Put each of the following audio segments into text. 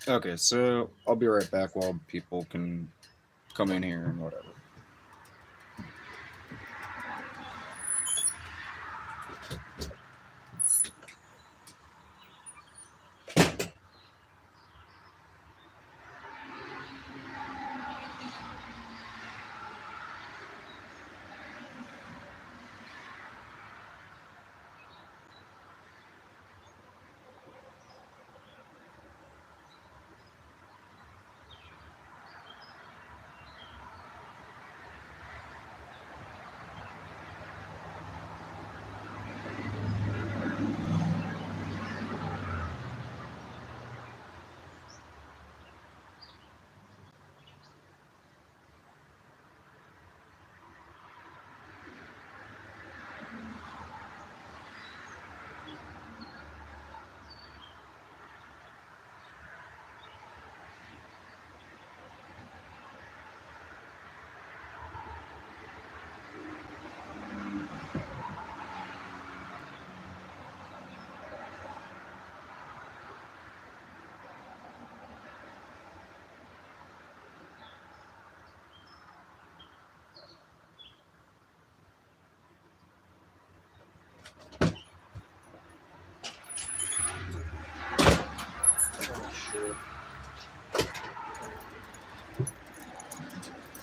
Okay, so I'll be right back while people can come in here and whatever.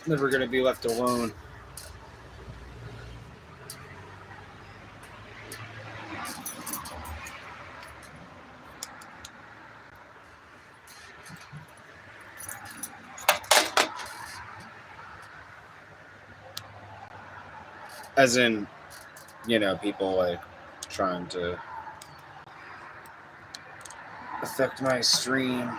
Never gonna be left alone. As in, people like trying to affect my stream.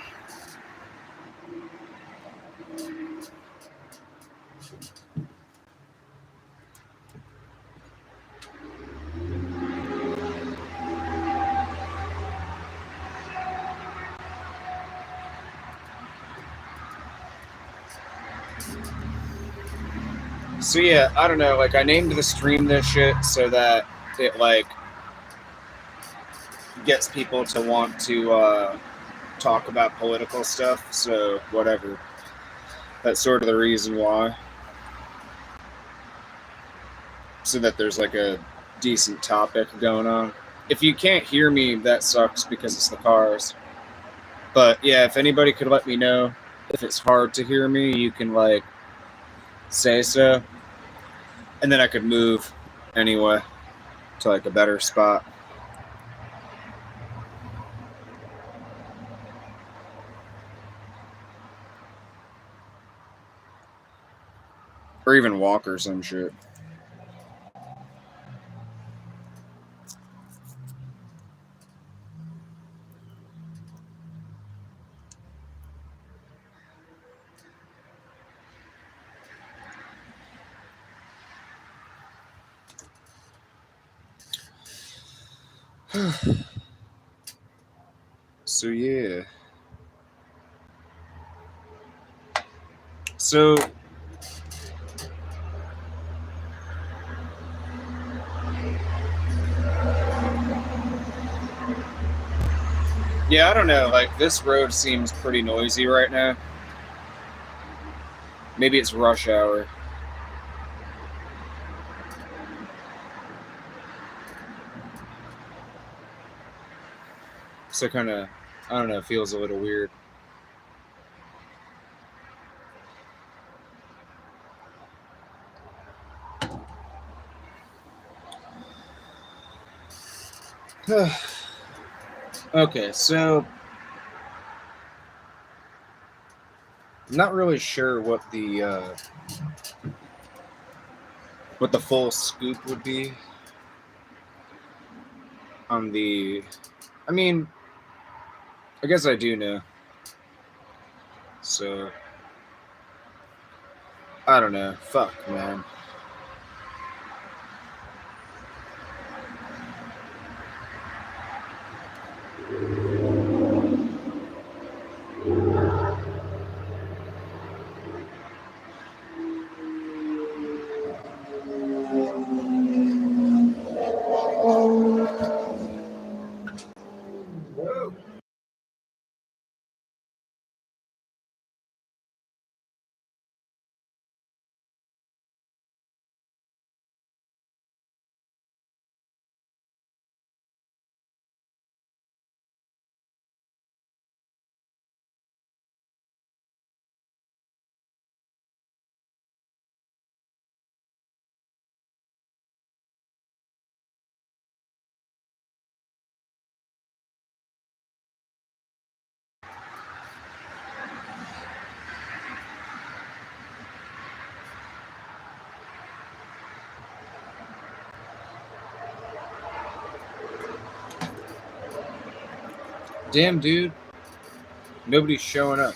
So yeah, I don't know, like I named the stream this shit so that it like gets people to want to talk about political stuff, so whatever. That's sort of the reason why. So that there's like a decent topic going on. If you can't hear me, that sucks because it's the cars. But yeah, if anybody could let me know if it's hard to hear me, you can like say so. And then I could move anyway to like a better spot. Or even walk or some shit. So yeah. So yeah, I don't know, like this road seems pretty noisy right now. Maybe it's rush hour. So kind of, I don't know, feels a little weird. Okay, so I'm not really sure what the full scoop would be on the. I mean, I guess I do know. So I don't know. Fuck, man. Damn, dude. Nobody's showing up.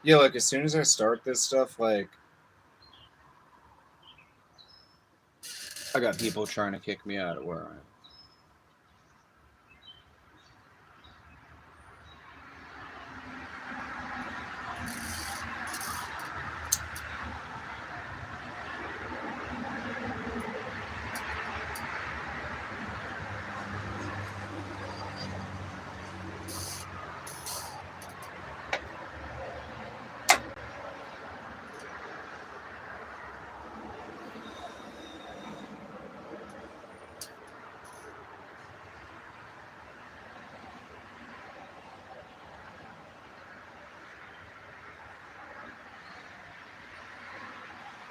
Yeah, like as soon as I start this stuff, like I got people trying to kick me out of where I am.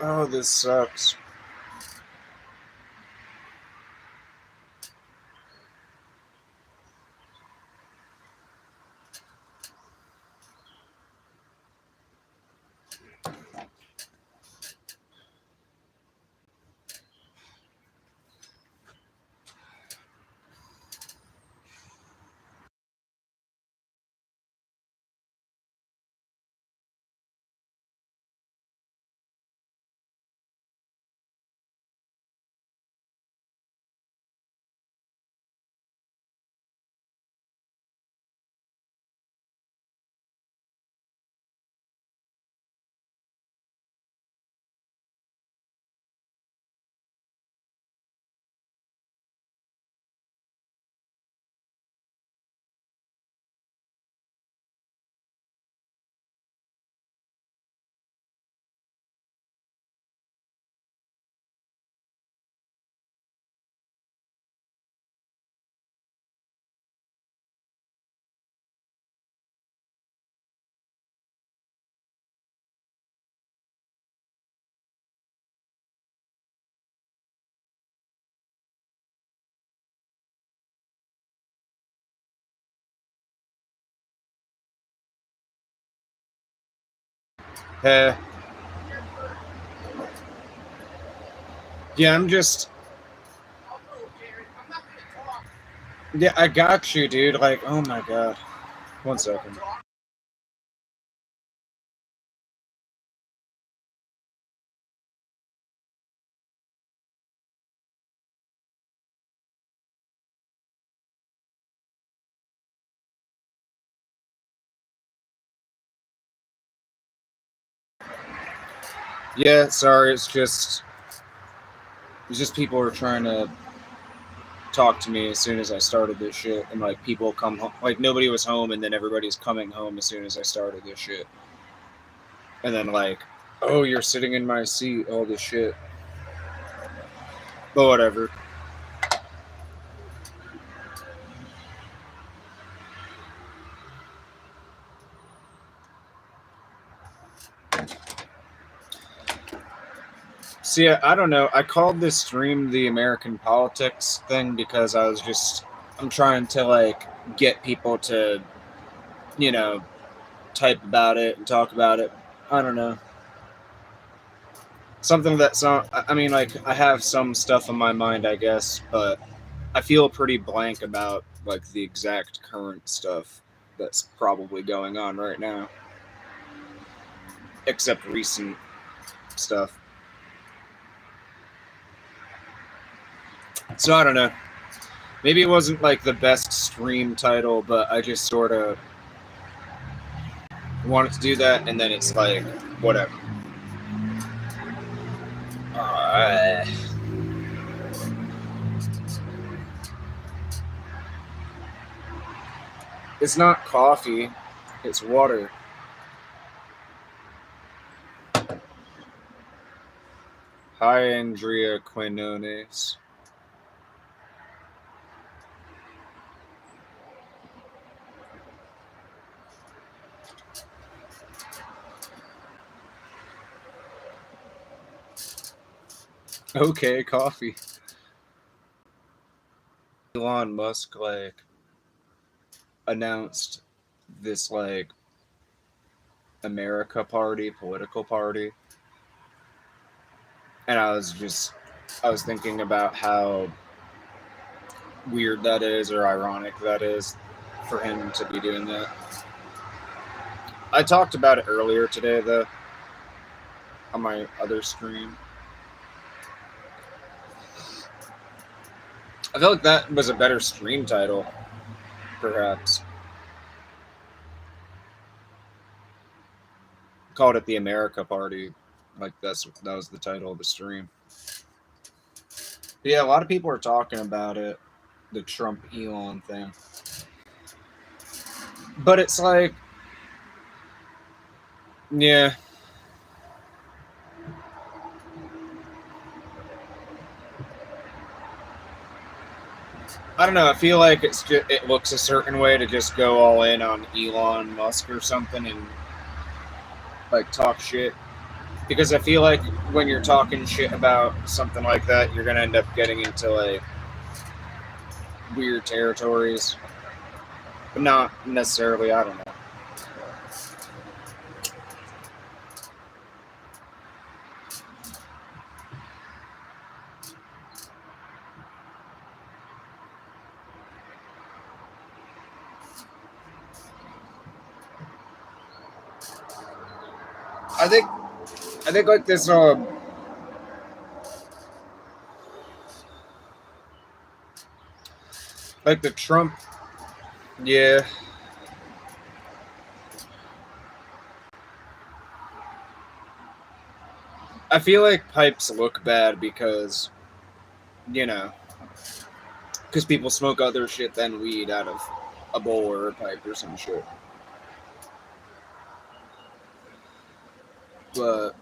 Oh, this sucks. Hey. Yeah, I'm just. Yeah, I got you, dude. Like, oh my god. 1 second. Yeah, sorry. It's just people are trying to talk to me as soon as I started this shit, and like people come home. Like nobody was home, and then everybody's coming home as soon as I started this shit. And then like, oh, you're sitting in my seat. All this shit. But whatever. See, I don't know. I called this stream the American politics thing because I'm trying to like get people to, you know, type about it and talk about it. I don't know. Something that's not, I mean, like, I have some stuff in my mind, I guess, but I feel pretty blank about, like, the exact current stuff that's probably going on right now. Except recent stuff. So I don't know. Maybe it wasn't like the best stream title, but I just sort of wanted to do that, and then it's like, whatever. It's not coffee, it's water. Hi, Andrea Quinones. Okay, coffee. Elon Musk like announced this like America Party, political party, and I was thinking about how weird that is or ironic that is for him to be doing that. I talked about it earlier today though on my other stream. I feel like that was a better stream title, perhaps. Called it the America Party. Like that was the title of the stream. But yeah, a lot of people are talking about it, the Trump Elon thing. But it's like, yeah. I don't know. I feel like it looks a certain way to just go all in on Elon Musk or something and like talk shit. Because I feel like when you're talking shit about something like that, you're gonna end up getting into like weird territories. But not necessarily, I don't know. I think like this like the Trump, yeah. I feel like pipes look bad because, you know, because people smoke other shit than weed out of a bowl or a pipe or some shit. But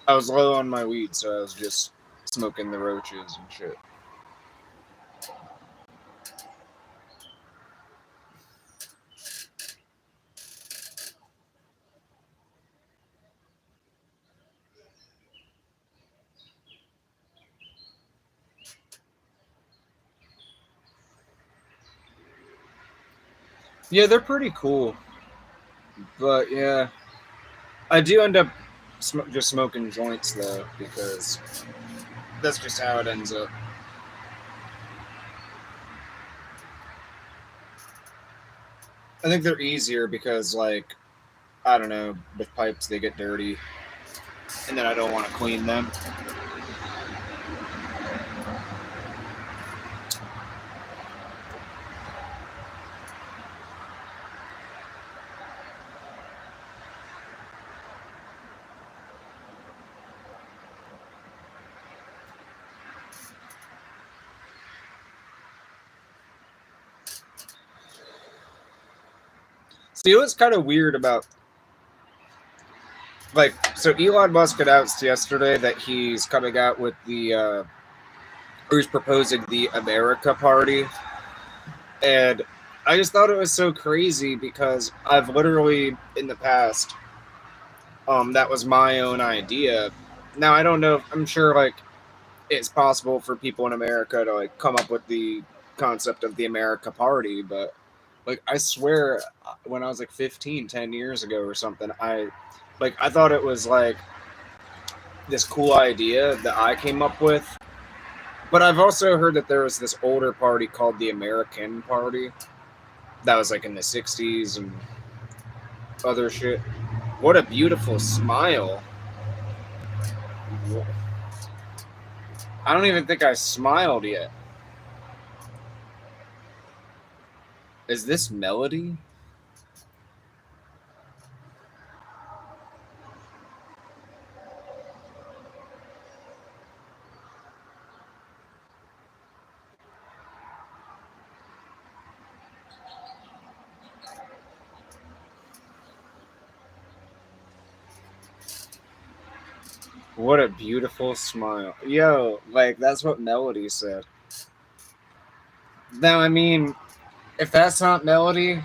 I was low on my weed, so I was just smoking the roaches and shit. Yeah, they're pretty cool. But yeah, I do end up just smoking joints though, because that's just how it ends up. I think they're easier because, like, I don't know, with pipes they get dirty, and then I don't want to clean them. See, it was kind of weird about, like, so Elon Musk announced yesterday that he's coming out with or he's proposing the America Party, and I just thought it was so crazy because I've literally in the past, that was my own idea. Now I don't know. I'm sure like it's possible for people in America to like come up with the concept of the America Party, but like I swear, when I was like 15, 10 years ago or something, I thought it was like this cool idea that I came up with. But I've also heard that there was this older party called the American Party that was like in the 60s and other shit. What a beautiful smile. I don't even think I smiled yet. Is this Melody? What a beautiful smile. Yo, like, that's what Melody said. Now, I mean, if that's not Melody,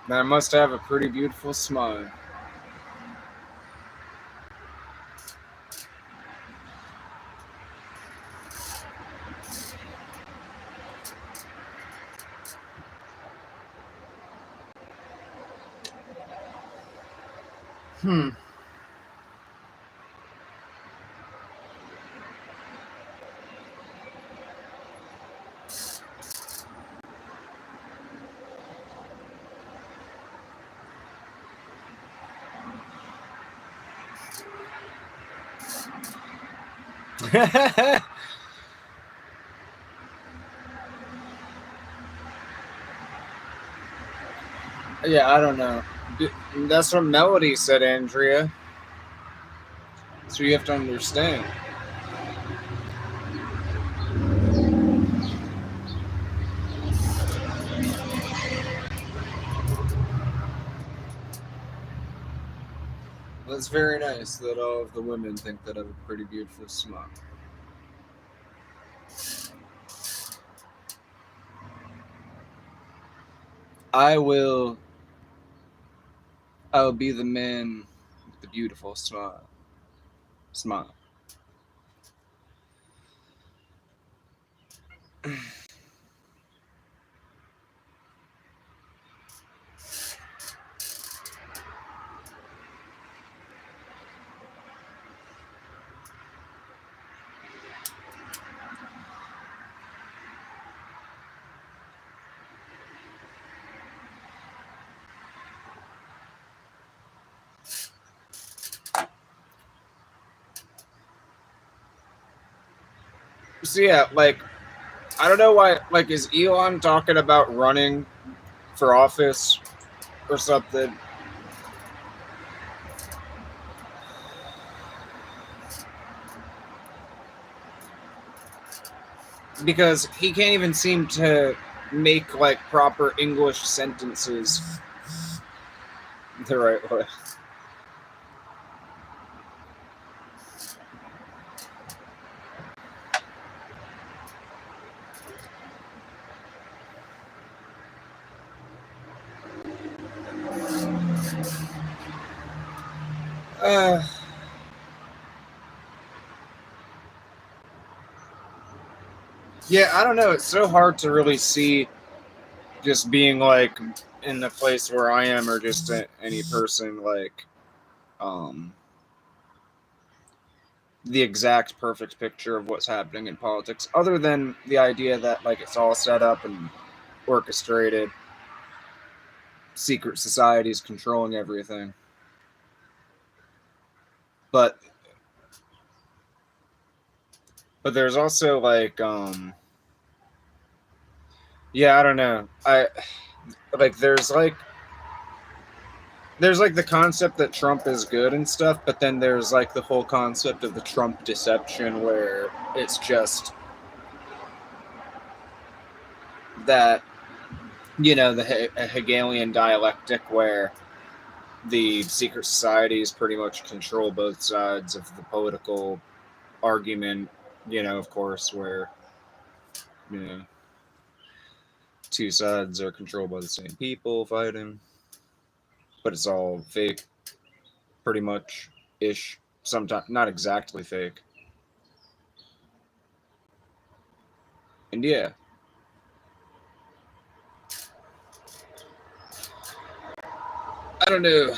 then I must have a pretty beautiful smile. Hmm. Yeah, I don't know. That's what Melody said, Andrea. So you have to understand. Well, it's very nice that all of the women think that I have a pretty beautiful smile. I will. I will be the man with the beautiful smile. Smile. So yeah, like I don't know why. Like, is Elon talking about running for office or something? Because he can't even seem to make like proper English sentences the right way. Uh, yeah, I don't know. It's so hard to really see just being like in the place where I am or just any person like um the exact perfect picture of what's happening in politics other than the idea that like it's all set up and orchestrated, secret societies controlling everything. But there's also like yeah, I don't know. I like there's like the concept that Trump is good and stuff, but then there's like the whole concept of the Trump deception where it's just that, you know, the Hegelian dialectic where the secret societies pretty much control both sides of the political argument, you know, of course, where, you know, two sides are controlled by the same people fighting, but it's all fake, pretty much ish. Sometimes not exactly fake. And yeah, I don't know.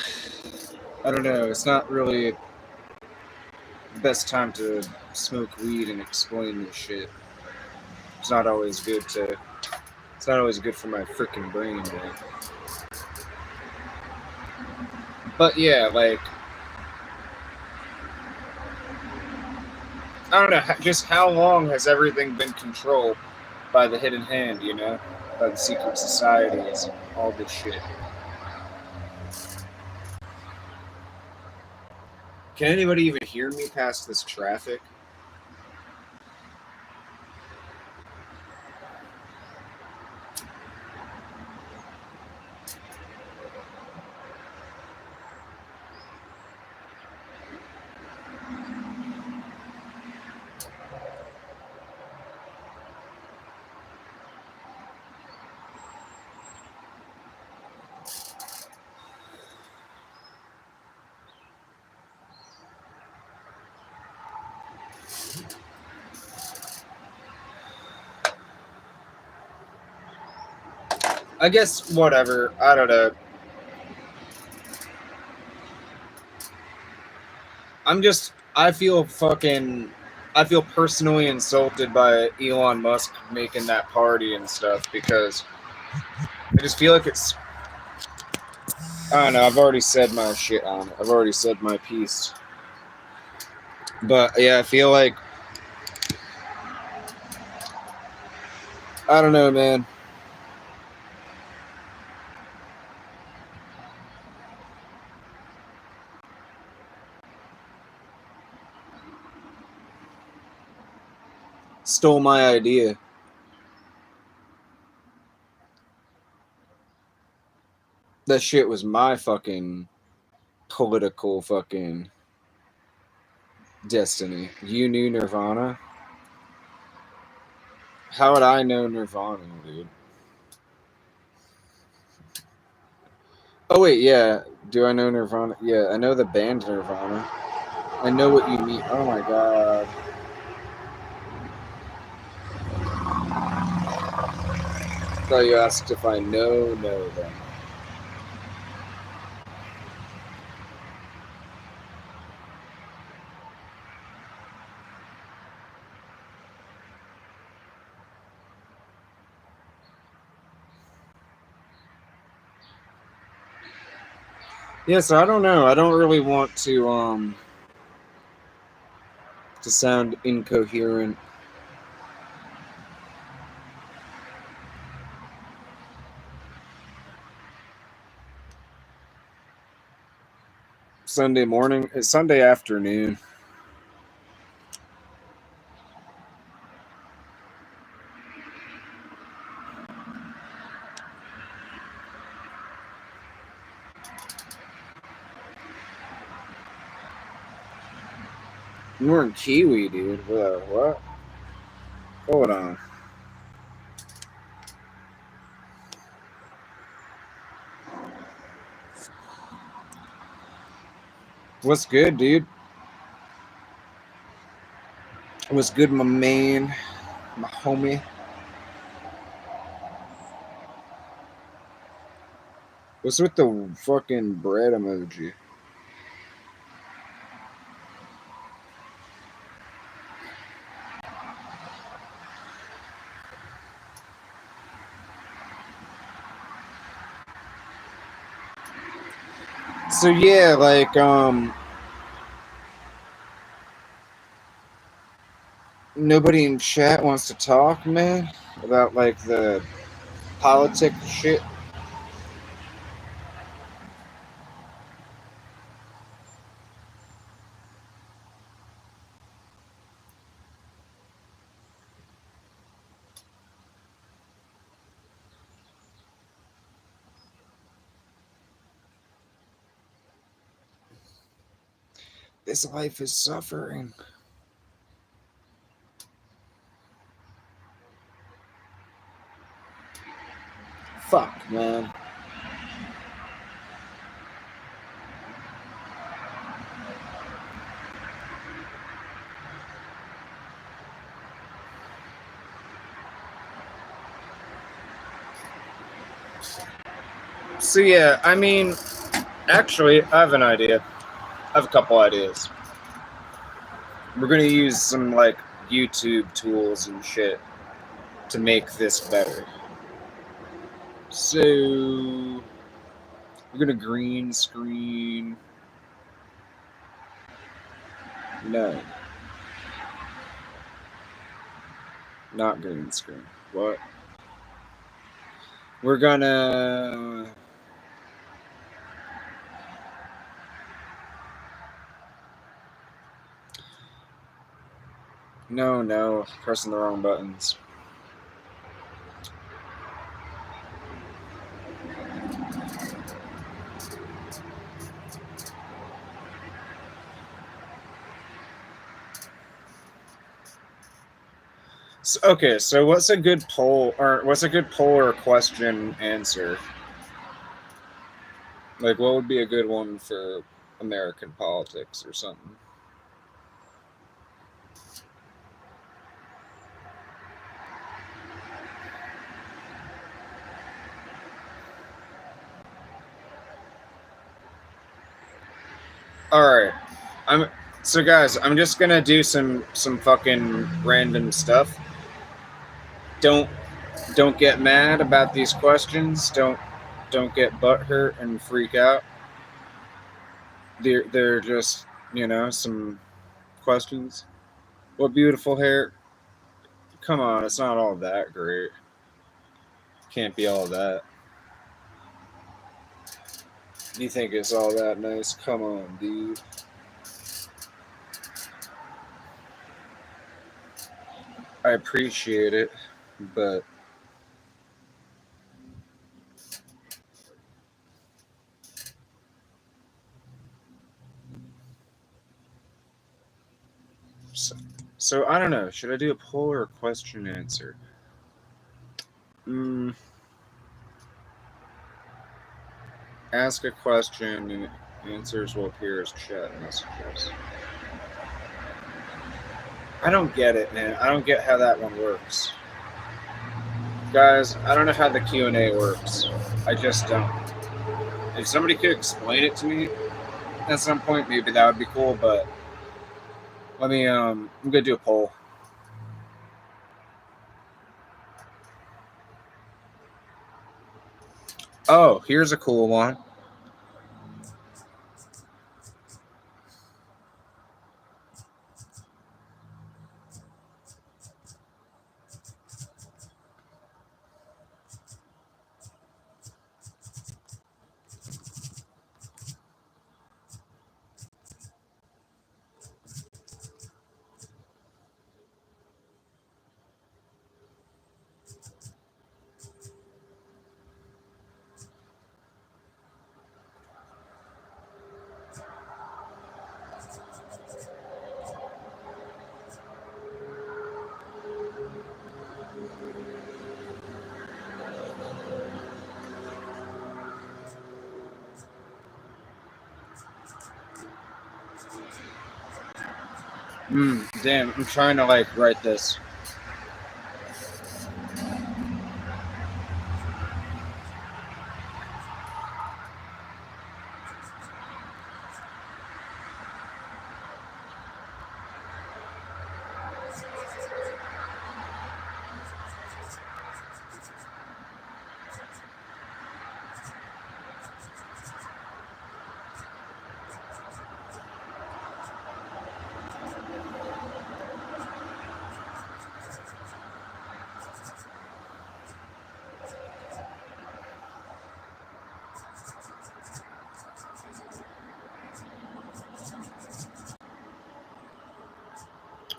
I don't know. It's not really the best time to smoke weed and explain this shit. It's not always good to. It's not always good for my freaking brain, man. But yeah, like I don't know. Just how long has everything been controlled by the hidden hand? You know, by the secret societies and all this shit. Can anybody even hear me past this traffic? I guess whatever. I don't know. I feel personally insulted by Elon Musk making that party and stuff because I just feel like it's, I don't know, I've already said my shit on it. I've already said my piece. But yeah, I feel like, I don't know, man. Stole my idea. That shit was my fucking political fucking destiny. You knew Nirvana? How would I know Nirvana, dude? Oh wait, yeah. Do I know Nirvana? Yeah, I know the band Nirvana. I know what you mean. Oh my god. Thought you asked if I know them. Yeah, so I don't know. I don't really want to sound incoherent. Sunday morning, it's Sunday afternoon. We're in Kiwi, dude. What? Hold on. What's good, dude? What's good, my man? My homie? What's with the fucking bread emoji? So yeah, like nobody in chat wants to talk, man, about like the politics shit. This life is suffering. Fuck, man. So yeah, I mean, actually, I have an idea. I have a couple ideas. We're gonna use some like YouTube tools and shit to make this better. So we're gonna green screen. No, not green screen. What? We're gonna. No, pressing the wrong buttons. So, okay, so what's a good poll or question answer? Like, what would be a good one for American politics or something? All right, I'm So guys, I'm just gonna do some fucking random stuff. Don't get mad about these questions. Don't get butthurt and freak out. They're just, some questions. What beautiful hair. Come on, it's not all that great. Can't be all that. You think it's all that nice? Come on, dude. I appreciate it, but so I don't know. Should I do a poll or a question answer? Ask a question and answers will appear as chat messages. I don't get it, man. I don't get how that one works. Guys, I don't know how the Q&A works. I just don't. If somebody could explain it to me at some point, maybe that would be cool, but let me, I'm gonna do a poll. Oh, here's a cool one. Damn, I'm trying to write this.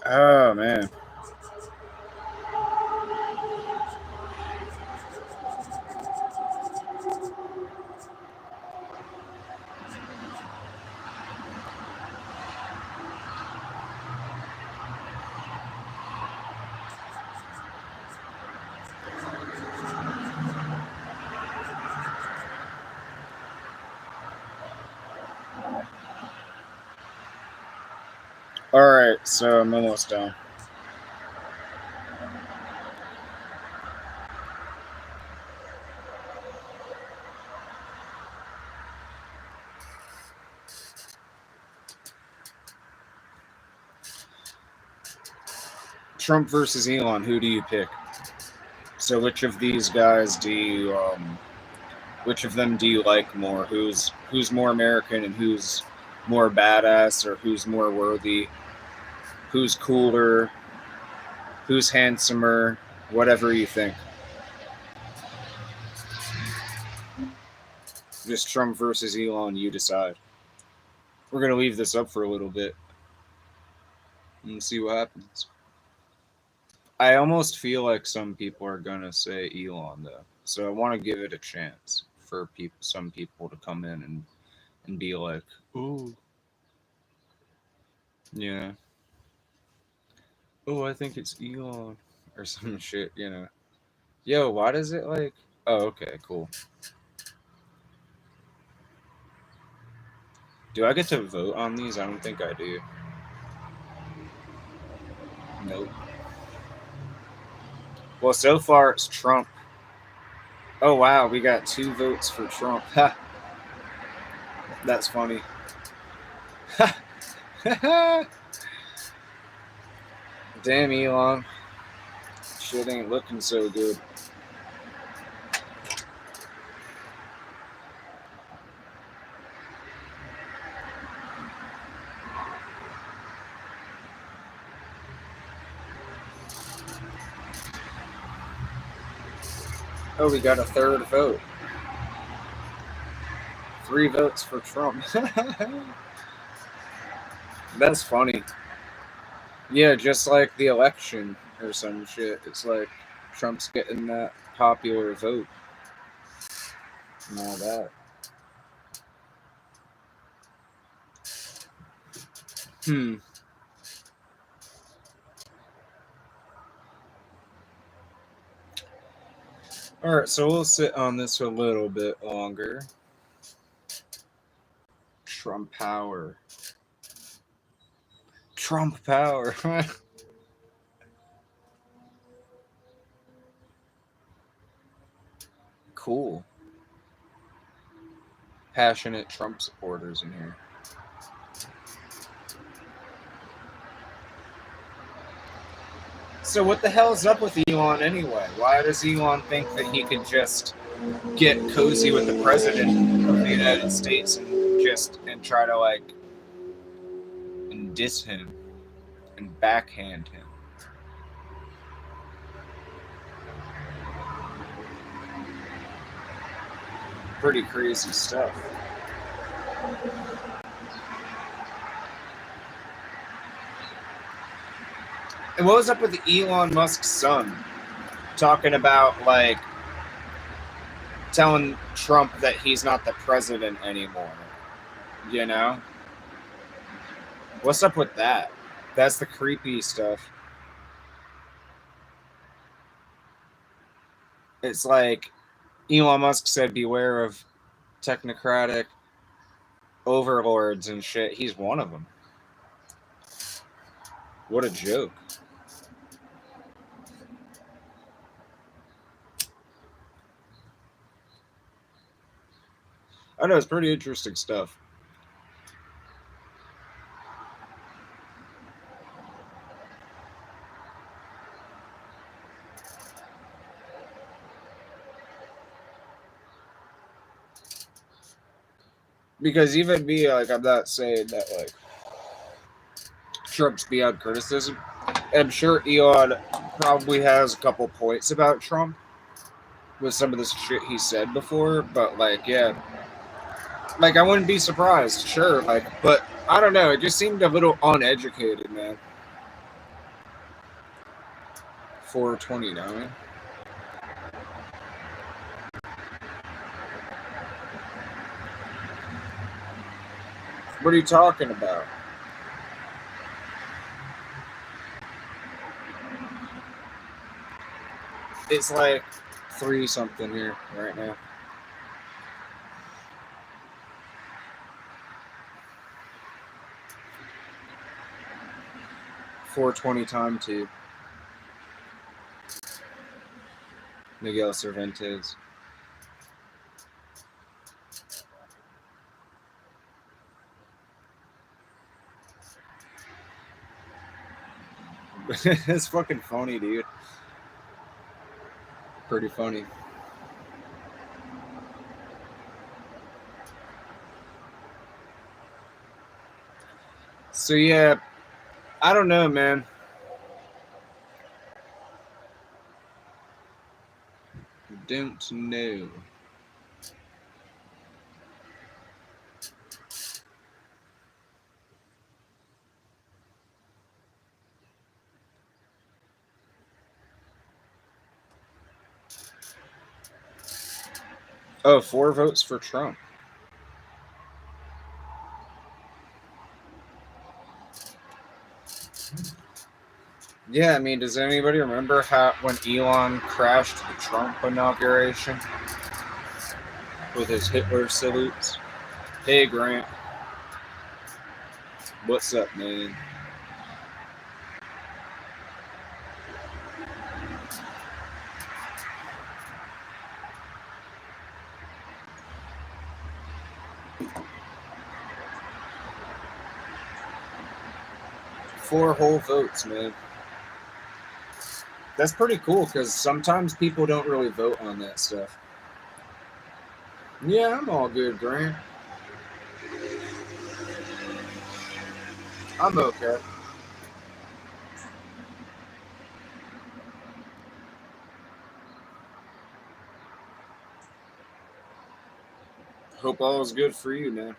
Oh, man. Alright, so I'm almost done. Trump versus Elon, who do you pick? So which of these guys do you which of them do you like more? Who's more American and who's more badass, or who's more worthy? Who's cooler? Who's handsomer? Whatever you think. Just Trump versus Elon, you decide. We're gonna leave this up for a little bit and see what happens. I almost feel like some people are gonna say Elon though, so I want to give it a chance for some people to come in and be like, "Ooh, yeah, oh, I think it's Elon," or some shit, Yo, why does it Oh, okay, cool. Do I get to vote on these? I don't think I do. Nope. Well, so far it's Trump. Oh, wow, we got 2 votes for Trump. Ha! That's funny. Ha! Damn, Elon. Shit ain't looking so good. Oh, we got a third vote. 3 votes for Trump. That's funny. Yeah, just like the election or some shit. It's like Trump's getting that popular vote and all that. Alright, so we'll sit on this a little bit longer. Trump power. Trump power. Cool. Passionate Trump supporters in here. So what the hell is up with Elon anyway? Why does Elon think that he could just get cozy with the president of the United States and try to like and diss him and backhand him? Pretty crazy stuff. And what was up with Elon Musk's son talking about like telling Trump that he's not the president anymore? You know? What's up with that? That's the creepy stuff. It's like Elon Musk said, beware of technocratic overlords and shit. He's one of them. What a joke. I know, it's pretty interesting stuff. Because even me, like, I'm not saying that, like, Trump's beyond criticism. I'm sure Elon probably has a couple points about Trump with some of this shit he said before, but, like, yeah. Like, I wouldn't be surprised, sure, like, but I don't know, it just seemed a little uneducated, man. 429. What are you talking about? It's like 3 something here right now. .420 time to Miguel Cervantes. It's fucking funny, dude. Pretty funny. So yeah, I don't know, man. Don't know. Oh, 4 votes for Trump. Yeah, I mean, does anybody remember how when Elon crashed the Trump inauguration with his Hitler salutes? Hey, Grant. What's up, man? 4 whole votes, man. That's pretty cool because sometimes people don't really vote on that stuff. Yeah, I'm all good, Grant. I'm okay. Hope all is good for you, man.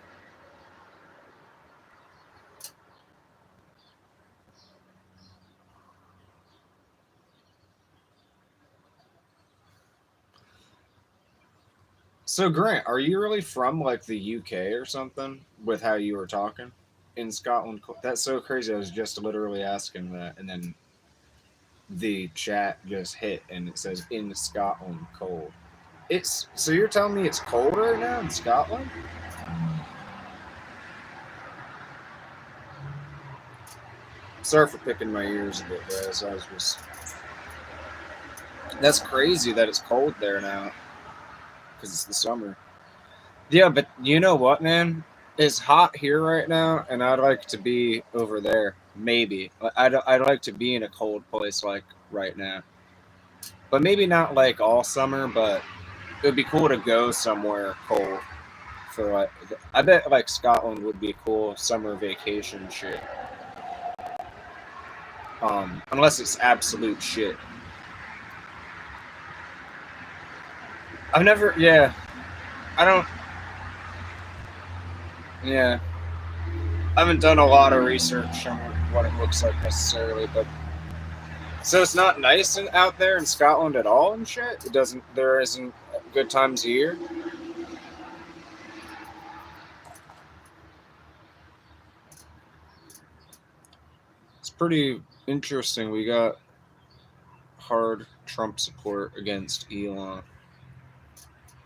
So, Grant, are you really from like the UK or something with how you were talking in Scotland? That's so crazy. I was just literally asking that, and then the chat just hit and it says in Scotland cold. It's so you're telling me it's cold right now in Scotland? Sorry for picking my ears a bit, guys. I was just that's crazy that it's cold there now because it's the summer. Yeah, but you know what, man? It's hot here right now, and I'd like to be over there. Maybe I'd like to be in a cold place like right now, but maybe not like all summer. But it would be cool to go somewhere cold for like. I bet like Scotland would be cool summer vacation shit. Unless it's absolute shit. I've never. Yeah, I don't. Yeah, I haven't done a lot of research on what it looks like necessarily, but so it's not nice out there in Scotland at all and shit. It doesn't. There isn't good times a year. It's pretty interesting. We got hard Trump support against Elon.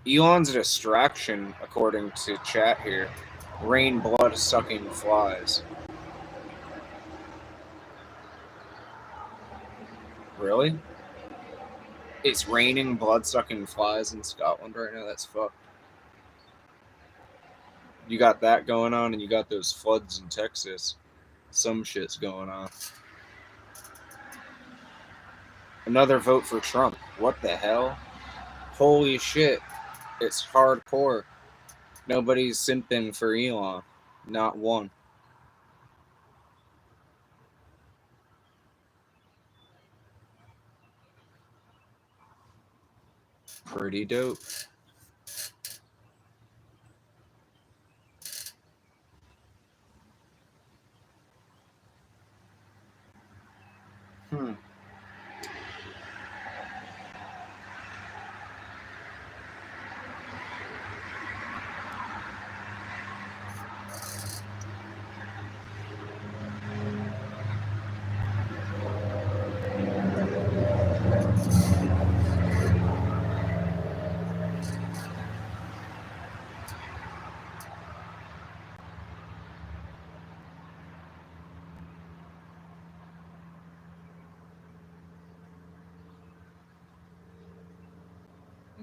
Elon's a distraction, according to chat here. Rain blood sucking flies. Really? It's raining blood sucking flies in Scotland right now. That's fucked. You got that going on, and you got those floods in Texas. Some shit's going on. Another vote for Trump. What the hell? Holy shit. It's hardcore. Nobody's simping for Elon. Not one. Pretty dope. Hmm.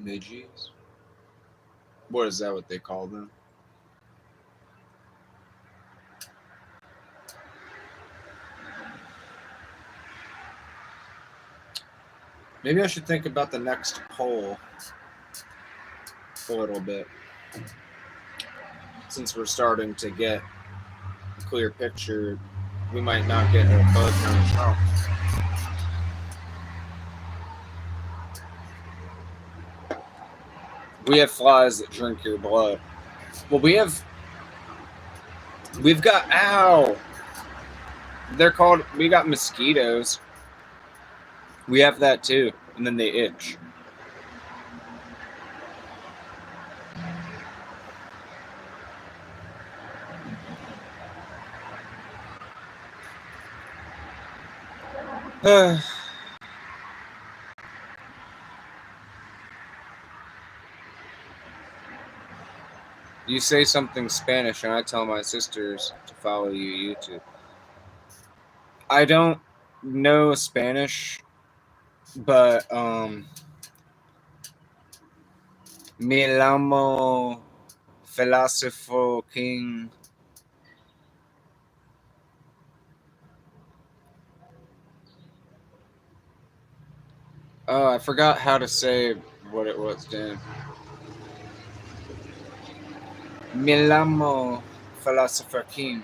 Midgies? What is that what they call them? Maybe I should think about the next poll a little bit. Since we're starting to get a clear picture, we might not get a buzz on Trump. We have flies that drink your blood. Well, we've got, ow! They're called, we got mosquitoes. We have that too, and then they itch. You say something Spanish, and I tell my sisters to follow you YouTube. I don't know Spanish, but me llamo Filósofo King. Oh, I forgot how to say what it was, damn. Milamo Philosopher King.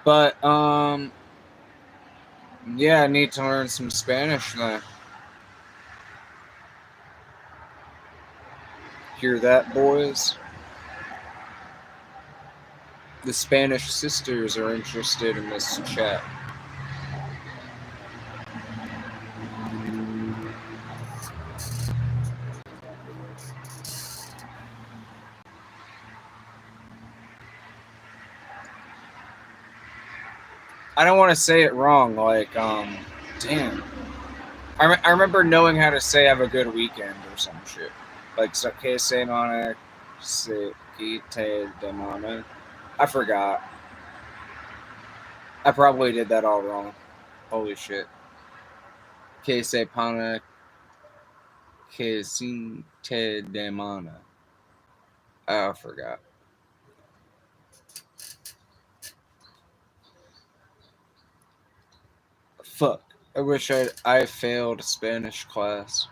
But, yeah, I need to learn some Spanish then. Hear that, boys? The Spanish sisters are interested in this chat. I don't want to say it wrong, like, damn. I remember knowing how to say have a good weekend or some shit. Like, so que semana se quite de mana. I forgot. I probably did that all wrong. Holy shit. Que se pana que sin te de mana. Oh, I forgot. Fuck. I wish I failed Spanish class.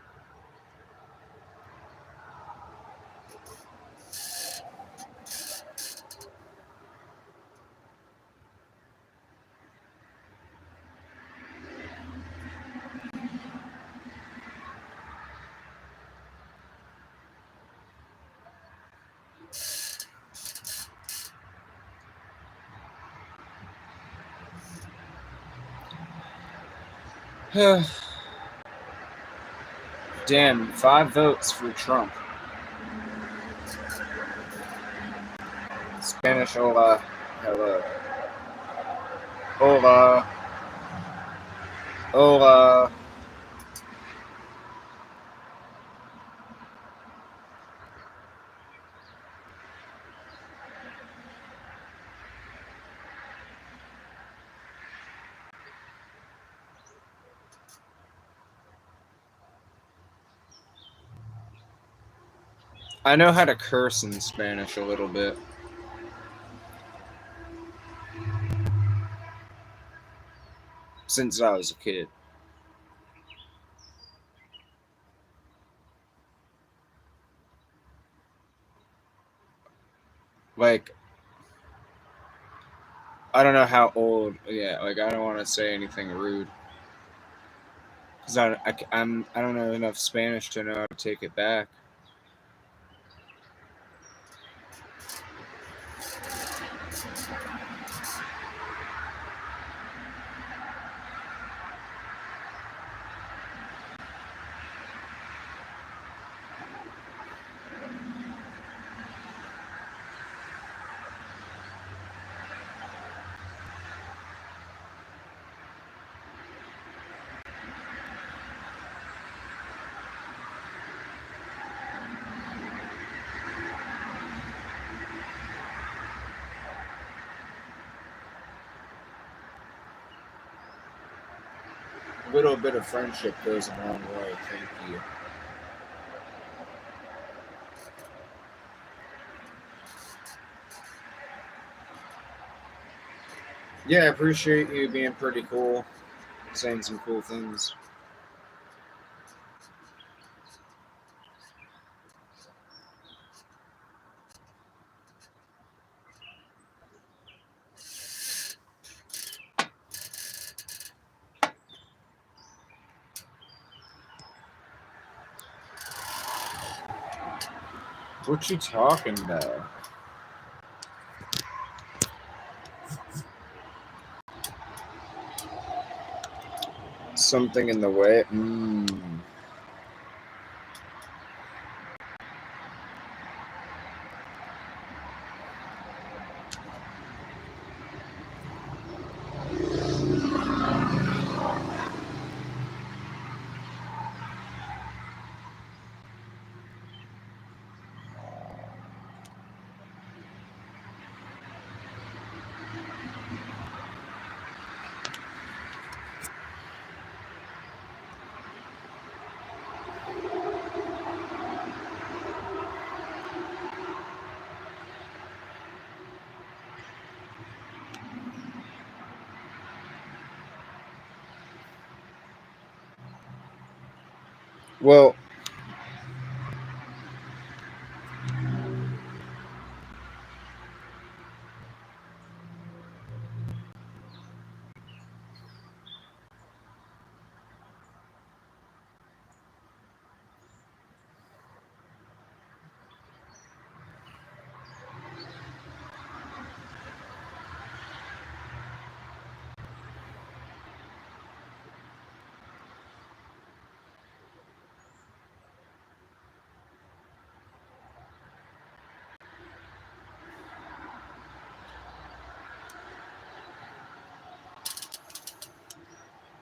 Damn, 5 votes for Trump. Spanish hola. Hello. Hola. Hola. I know how to curse in Spanish a little bit. Since I was a kid. Like, I don't know how old. Yeah, like I don't want to say anything rude. Because I don't know enough Spanish to know how to take it back. A little bit of friendship goes a long way. Thank you. Yeah, I appreciate you being pretty cool, saying some cool things. What you talking about? Something in the way? Well,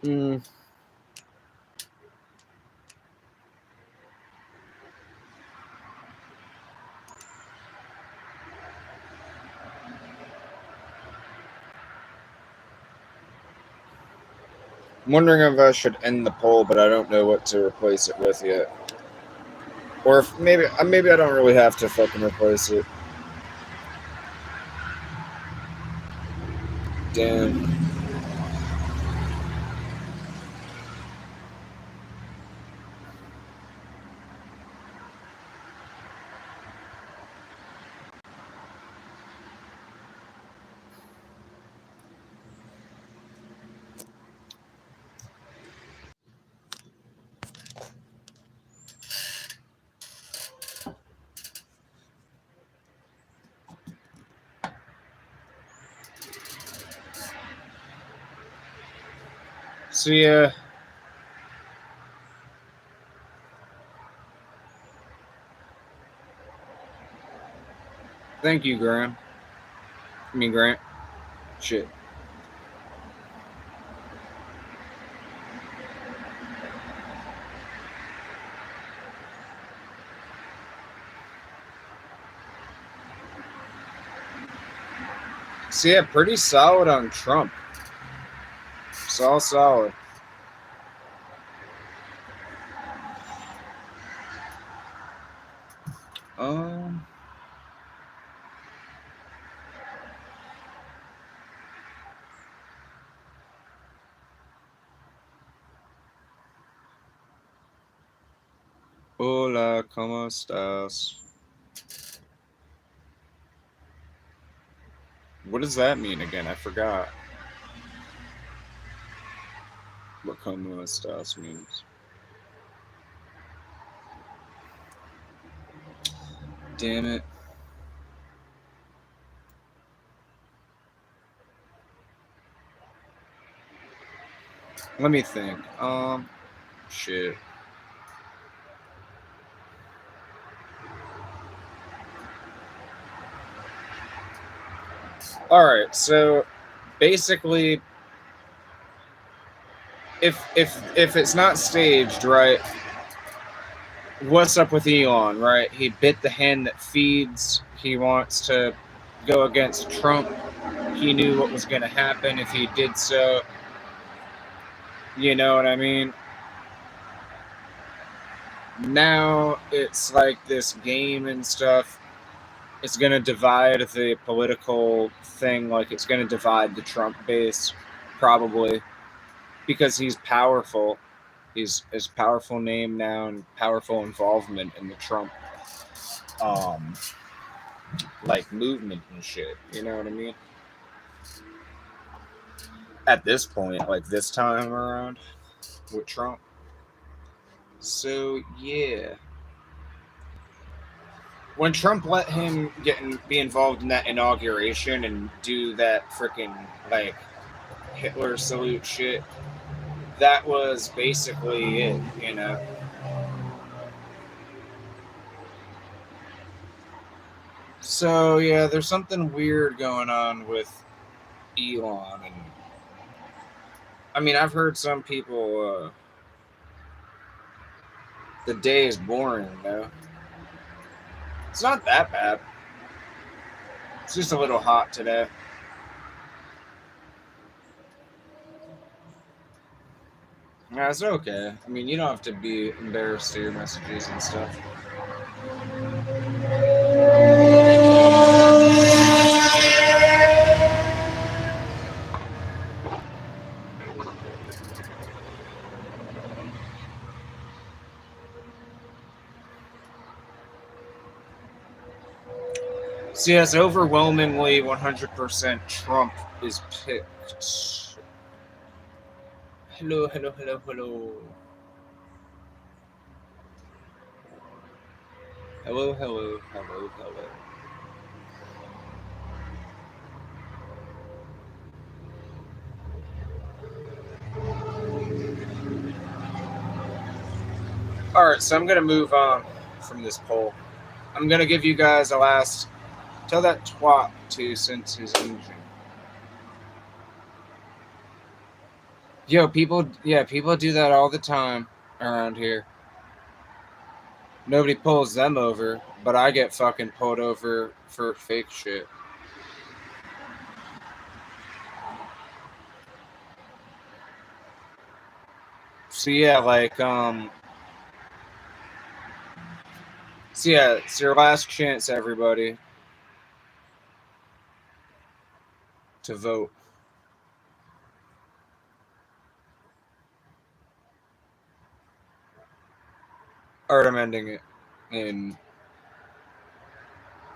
mm, I'm wondering if I should end the poll, but I don't know what to replace it with yet. Or if maybe I don't really have to fucking replace it. Damn. So yeah, thank you, Graham. I mean Grant. Shit. So yeah, pretty solid on Trump. It's all solid. Um. Hola, ¿cómo estás? What does that mean again? I forgot what "cómo estás" means. Damn it. Let me think. Shit. All right. So basically, if it's not staged, right? What's up with Elon, right? He bit the hand that feeds. He wants to go against Trump. He knew what was going to happen if he did so. You know what I mean? Now it's like this game and stuff. It's going to divide the political thing. Like it's going to divide the Trump base, probably, because he's powerful. He's his powerful name now and powerful involvement in the Trump like movement and shit. You know what I mean? At this point, like this time around with Trump. So yeah. When Trump let him be involved in that inauguration and do that freaking like Hitler salute shit, that was basically it, you know. So yeah, there's something weird going on with Elon, and I mean, I've heard some people. The day is boring, though. It's not that bad. It's just a little hot today. Yeah, it's okay. I mean, you don't have to be embarrassed to your messages and stuff. So yes, overwhelmingly 100% Trump is picked. Hello, hello, hello, hello. Hello, hello, hello, hello. Alright, so I'm going to move on from this poll. I'm going to give you guys a last. Tell that twat to sense his engine. Yo, people do that all the time around here. Nobody pulls them over, but I get fucking pulled over for fake shit. So yeah, like, so yeah, it's your last chance, everybody, to vote. Alright, I'm ending it in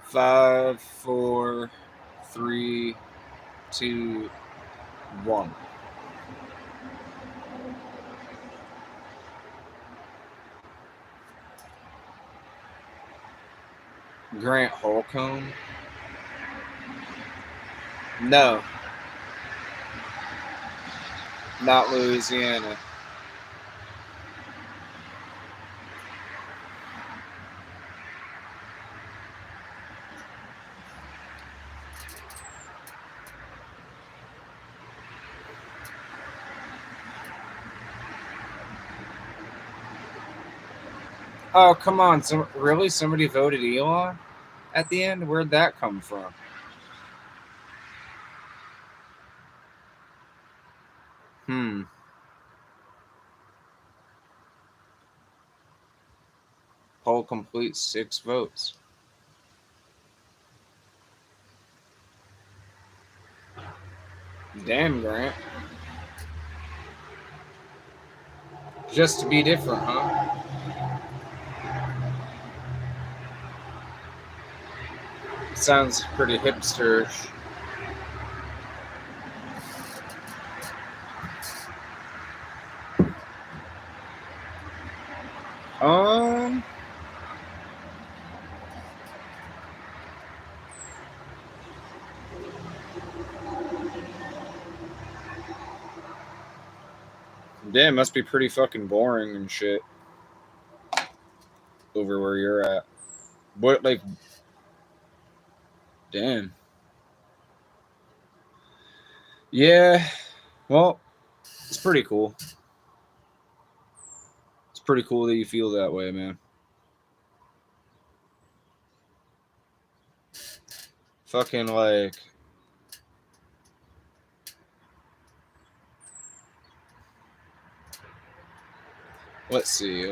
5, 4, 3, 2, 1. Grant Holcomb? No. Not Louisiana. Oh, come on. Really? Somebody voted Elon at the end? Where'd that come from? Poll complete, 6 votes. Damn, Grant. Just to be different, huh? Sounds pretty hipsterish. Damn, must be pretty fucking boring and shit over where you're at. What, like, damn. Yeah, well, it's pretty cool. It's pretty cool that you feel that way, man. Fucking, like, let's see.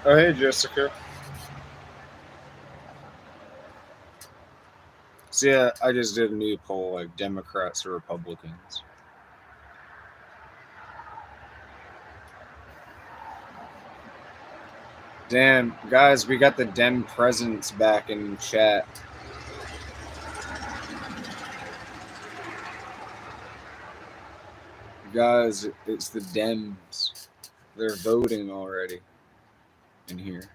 Oh, hey, Jessica. So, yeah, I just did a new poll, like, Democrats or Republicans. Damn, guys, we got the Dem presence back in chat. Guys, it's the Dems. They're voting already in here.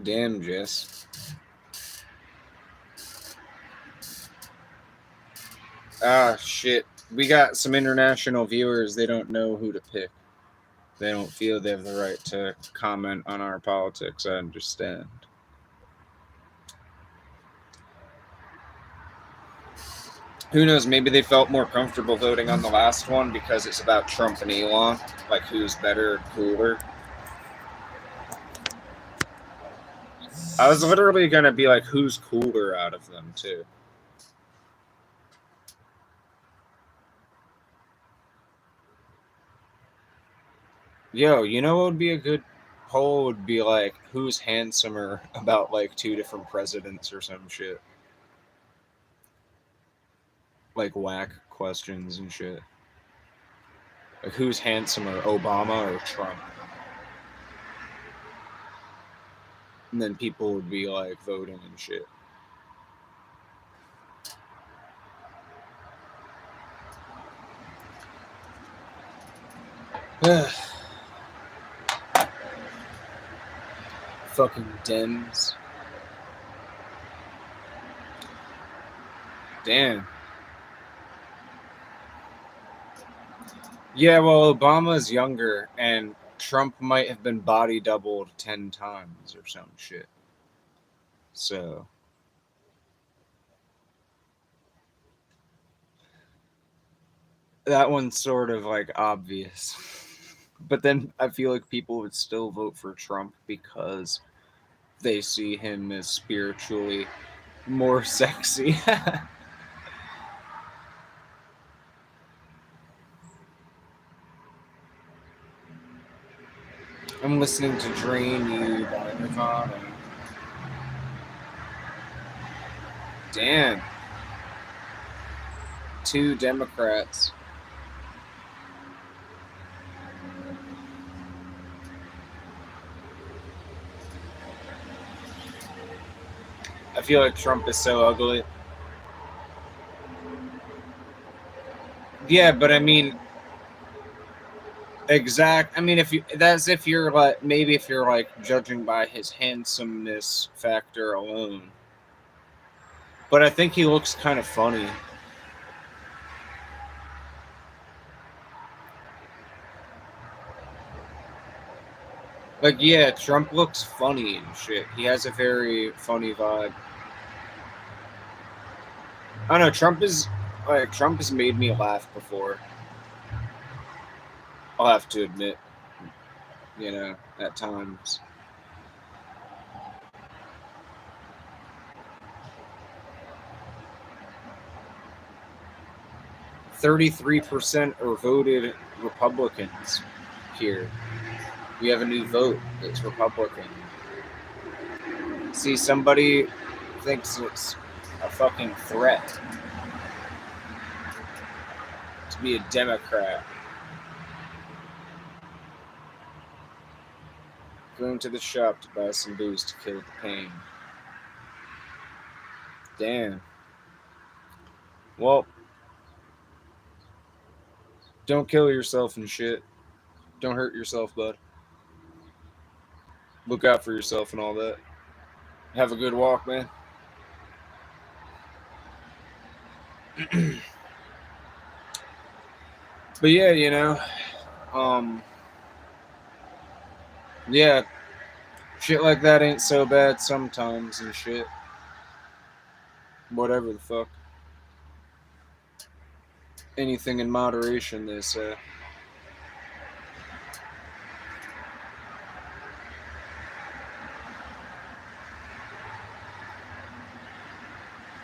Damn, Jess. Ah, shit. We got some international viewers. They don't know who to pick. They don't feel they have the right to comment on our politics. I understand. Who knows? Maybe they felt more comfortable voting on the last one because it's about Trump and Elon. Like, who's better, cooler. I was literally going to be like, who's cooler out of them, too? Yo, you know what would be a good poll? Would be like, who's handsomer about like 2 different presidents or some shit. Like whack questions and shit. Like, who's handsomer, Obama or Trump? And then people would be like voting and shit. Fucking Dems. Damn. Yeah, well, Obama's younger, and Trump might have been body doubled 10 times or some shit. So. That one's sort of like obvious. But then I feel like people would still vote for Trump because they see him as spiritually more sexy. I'm listening to Drain You by Nirvana. Damn. 2 Democrats. I feel like Trump is so ugly. Yeah, but I mean, I mean, if you're like, maybe if you're like judging by his handsomeness factor alone. But I think he looks kind of funny. Like, yeah, Trump looks funny and shit. He has a very funny vibe. I don't know, Trump has made me laugh before. I'll have to admit, you know, at times. %33% are voted Republicans here. We have a new vote. It's Republican. See, somebody thinks it's a fucking threat to be a Democrat. Going to the shop to buy some booze to kill the pain. Damn. Well, don't kill yourself and shit. Don't hurt yourself, bud. Look out for yourself and all that. Have a good walk, man. But yeah, you know, yeah, shit like that ain't so bad sometimes and shit. Whatever the fuck. Anything in moderation, they say.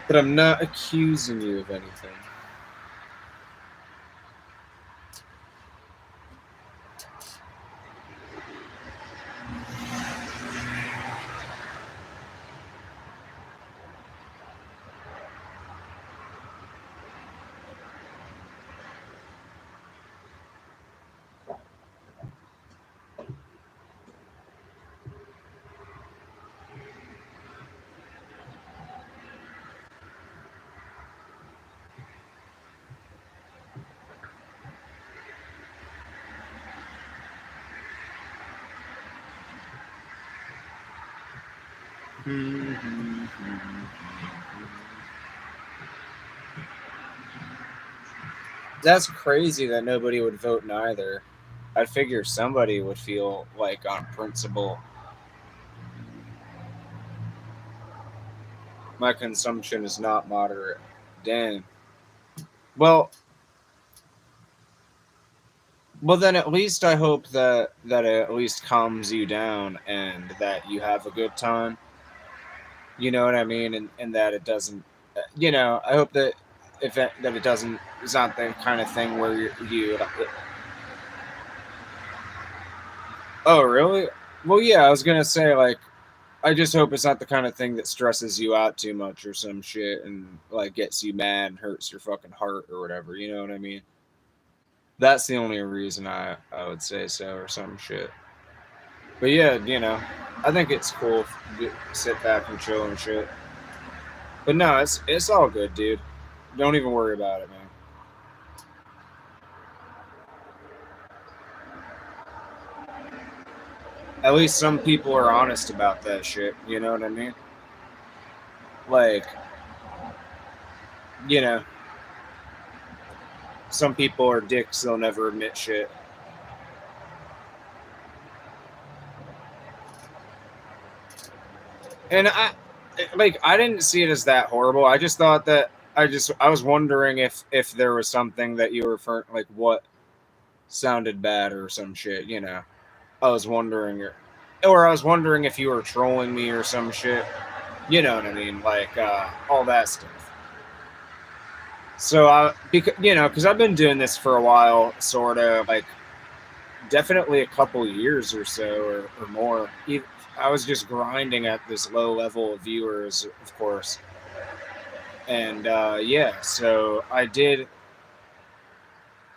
But I'm not accusing you of anything. That's crazy that nobody would vote neither. I'd figure somebody would feel like on principle. My consumption is not moderate. Damn. Well, then at least I hope that it at least calms you down and that you have a good time. You know what I mean, and that it doesn't. I hope that that it doesn't. It's not the kind of thing where you. Oh, really? Well, yeah. I was gonna say like, I just hope it's not the kind of thing that stresses you out too much or some shit and like gets you mad and hurts your fucking heart or whatever. You know what I mean? That's the only reason I would say so or some shit. But yeah, I think it's cool to sit back and chill and shit. But no, it's all good, dude. Don't even worry about it, man. At least some people are honest about that shit. You know what I mean? Like, you know, some people are dicks. They'll never admit shit. And I didn't see it as that horrible. I just thought that I was wondering if there was something that you were like what sounded bad or some shit. I was wondering, or I was wondering if you were trolling me or some shit. You know what I mean? Like all that stuff. So because I've been doing this for a while, sort of like definitely a couple years or so or more. I was just grinding at this low level of viewers, of course. And yeah, so I did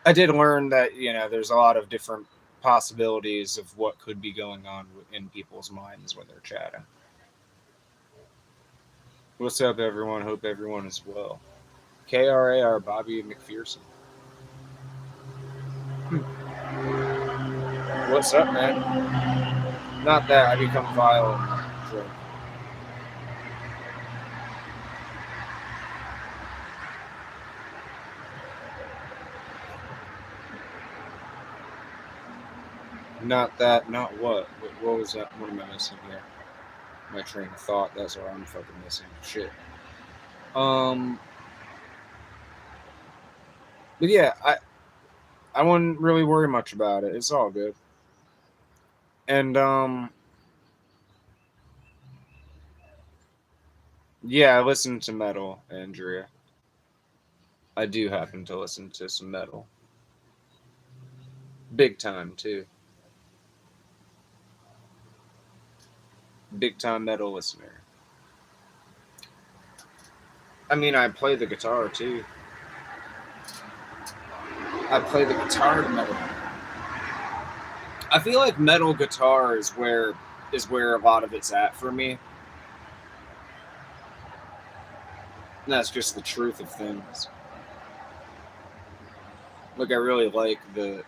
learn that there's a lot of different possibilities of what could be going on in people's minds when they're chatting. What's up, everyone? Hope everyone is well. KRAR Bobby McPherson. What's up, man? Not that I become violent. Sure. Not that. Not what? What was that? What am I missing here? My train of thought. That's what I'm fucking missing. Shit. But yeah, I wouldn't really worry much about it. It's all good. And yeah, I listen to metal, Andrea. I do happen to listen to some metal. Big time too. Big time metal listener. I mean, I play the guitar too. I play the guitar to metal. I feel like metal guitar is where a lot of it's at for me. And that's just the truth of things. Like I really like I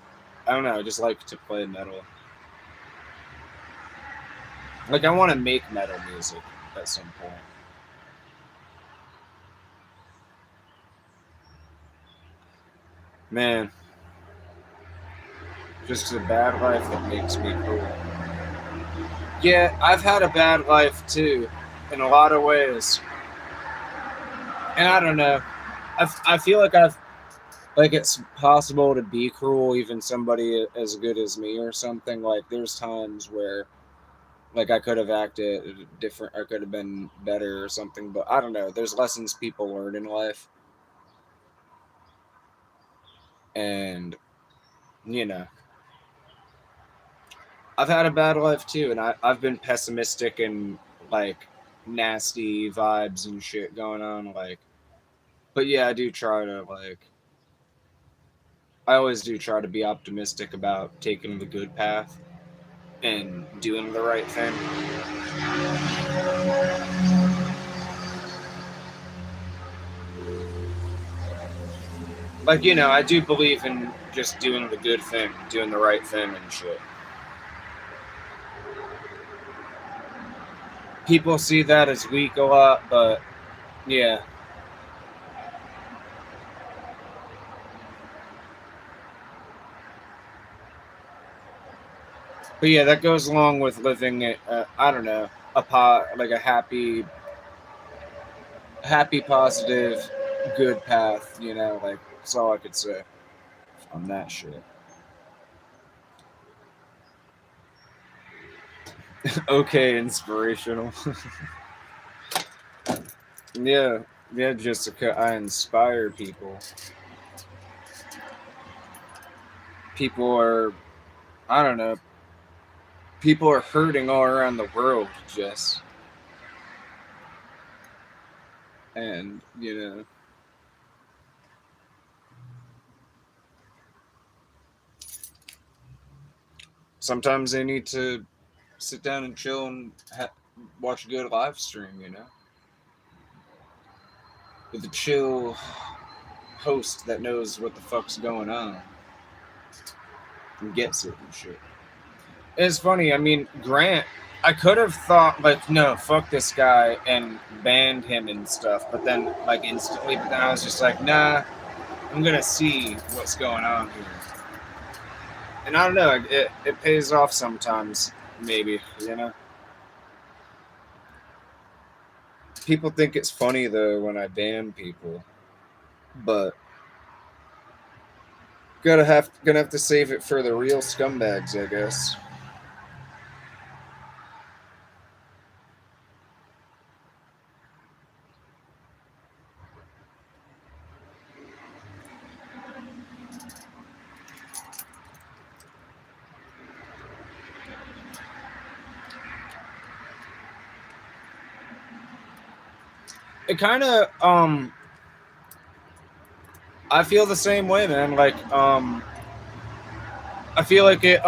don't know, I just like to play metal. Like I want to make metal music at some point. Man, just a bad life that makes me cool. Yeah, I've had a bad life too, in a lot of ways. And I don't know. I feel like it's possible to be cruel, even somebody as good as me or something. Like there's times where, like I could have acted different, I could have been better or something. But I don't know. There's lessons people learn in life, and I've had a bad life too, and I've been pessimistic and like nasty vibes and shit going on. Like, but yeah, I do try to like. I always do try to be optimistic about taking the good path and doing the right thing. Like, I do believe in just doing the good thing, doing the right thing and shit. People see that as weak a lot, but yeah. But yeah, that goes along with living it. I don't know, like a happy, positive, good path. You know, like that's all I could say on that shit. Okay, inspirational. Yeah, yeah, Jessica. I inspire people. People are, I don't know. People are hurting all around the world, Jess, and sometimes they need to sit down and chill and watch a good live stream. With a chill host that knows what the fuck's going on and gets it and shit. It's funny. I mean, Grant. I could have thought like, no, fuck this guy and banned him and stuff, but then like instantly. But then I was just like, nah, I'm gonna see what's going on here. And I don't know. It pays off sometimes. Maybe people think it's funny though when I ban people, but gonna have to save it for the real scumbags, I guess. It kind of I feel the same way, man. Like I feel like it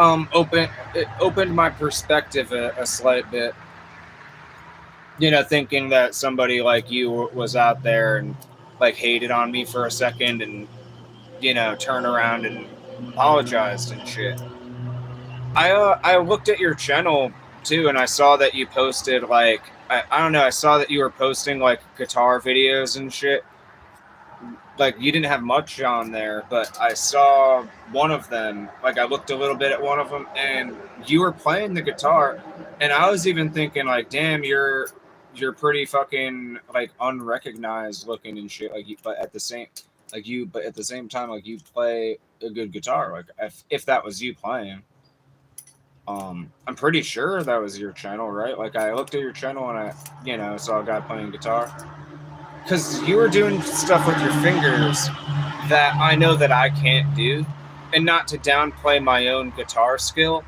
opened my perspective a slight bit. Thinking that somebody like you was out there and like hated on me for a second and turn around and apologized and shit. I looked at your channel too, and I saw that you posted like I don't know. I saw that you were posting like guitar videos and shit. Like you didn't have much on there, but I saw one of them. Like I looked a little bit at one of them, and you were playing the guitar, and I was even thinking like, damn, you're pretty fucking like unrecognized looking and shit. Like, but at the same time, like you play a good guitar. Like if that was you playing. I'm pretty sure that was your channel, right? Like I looked at your channel and I saw a guy playing guitar. Because you were doing stuff with your fingers that I know that I can't do. And not to downplay my own guitar skill,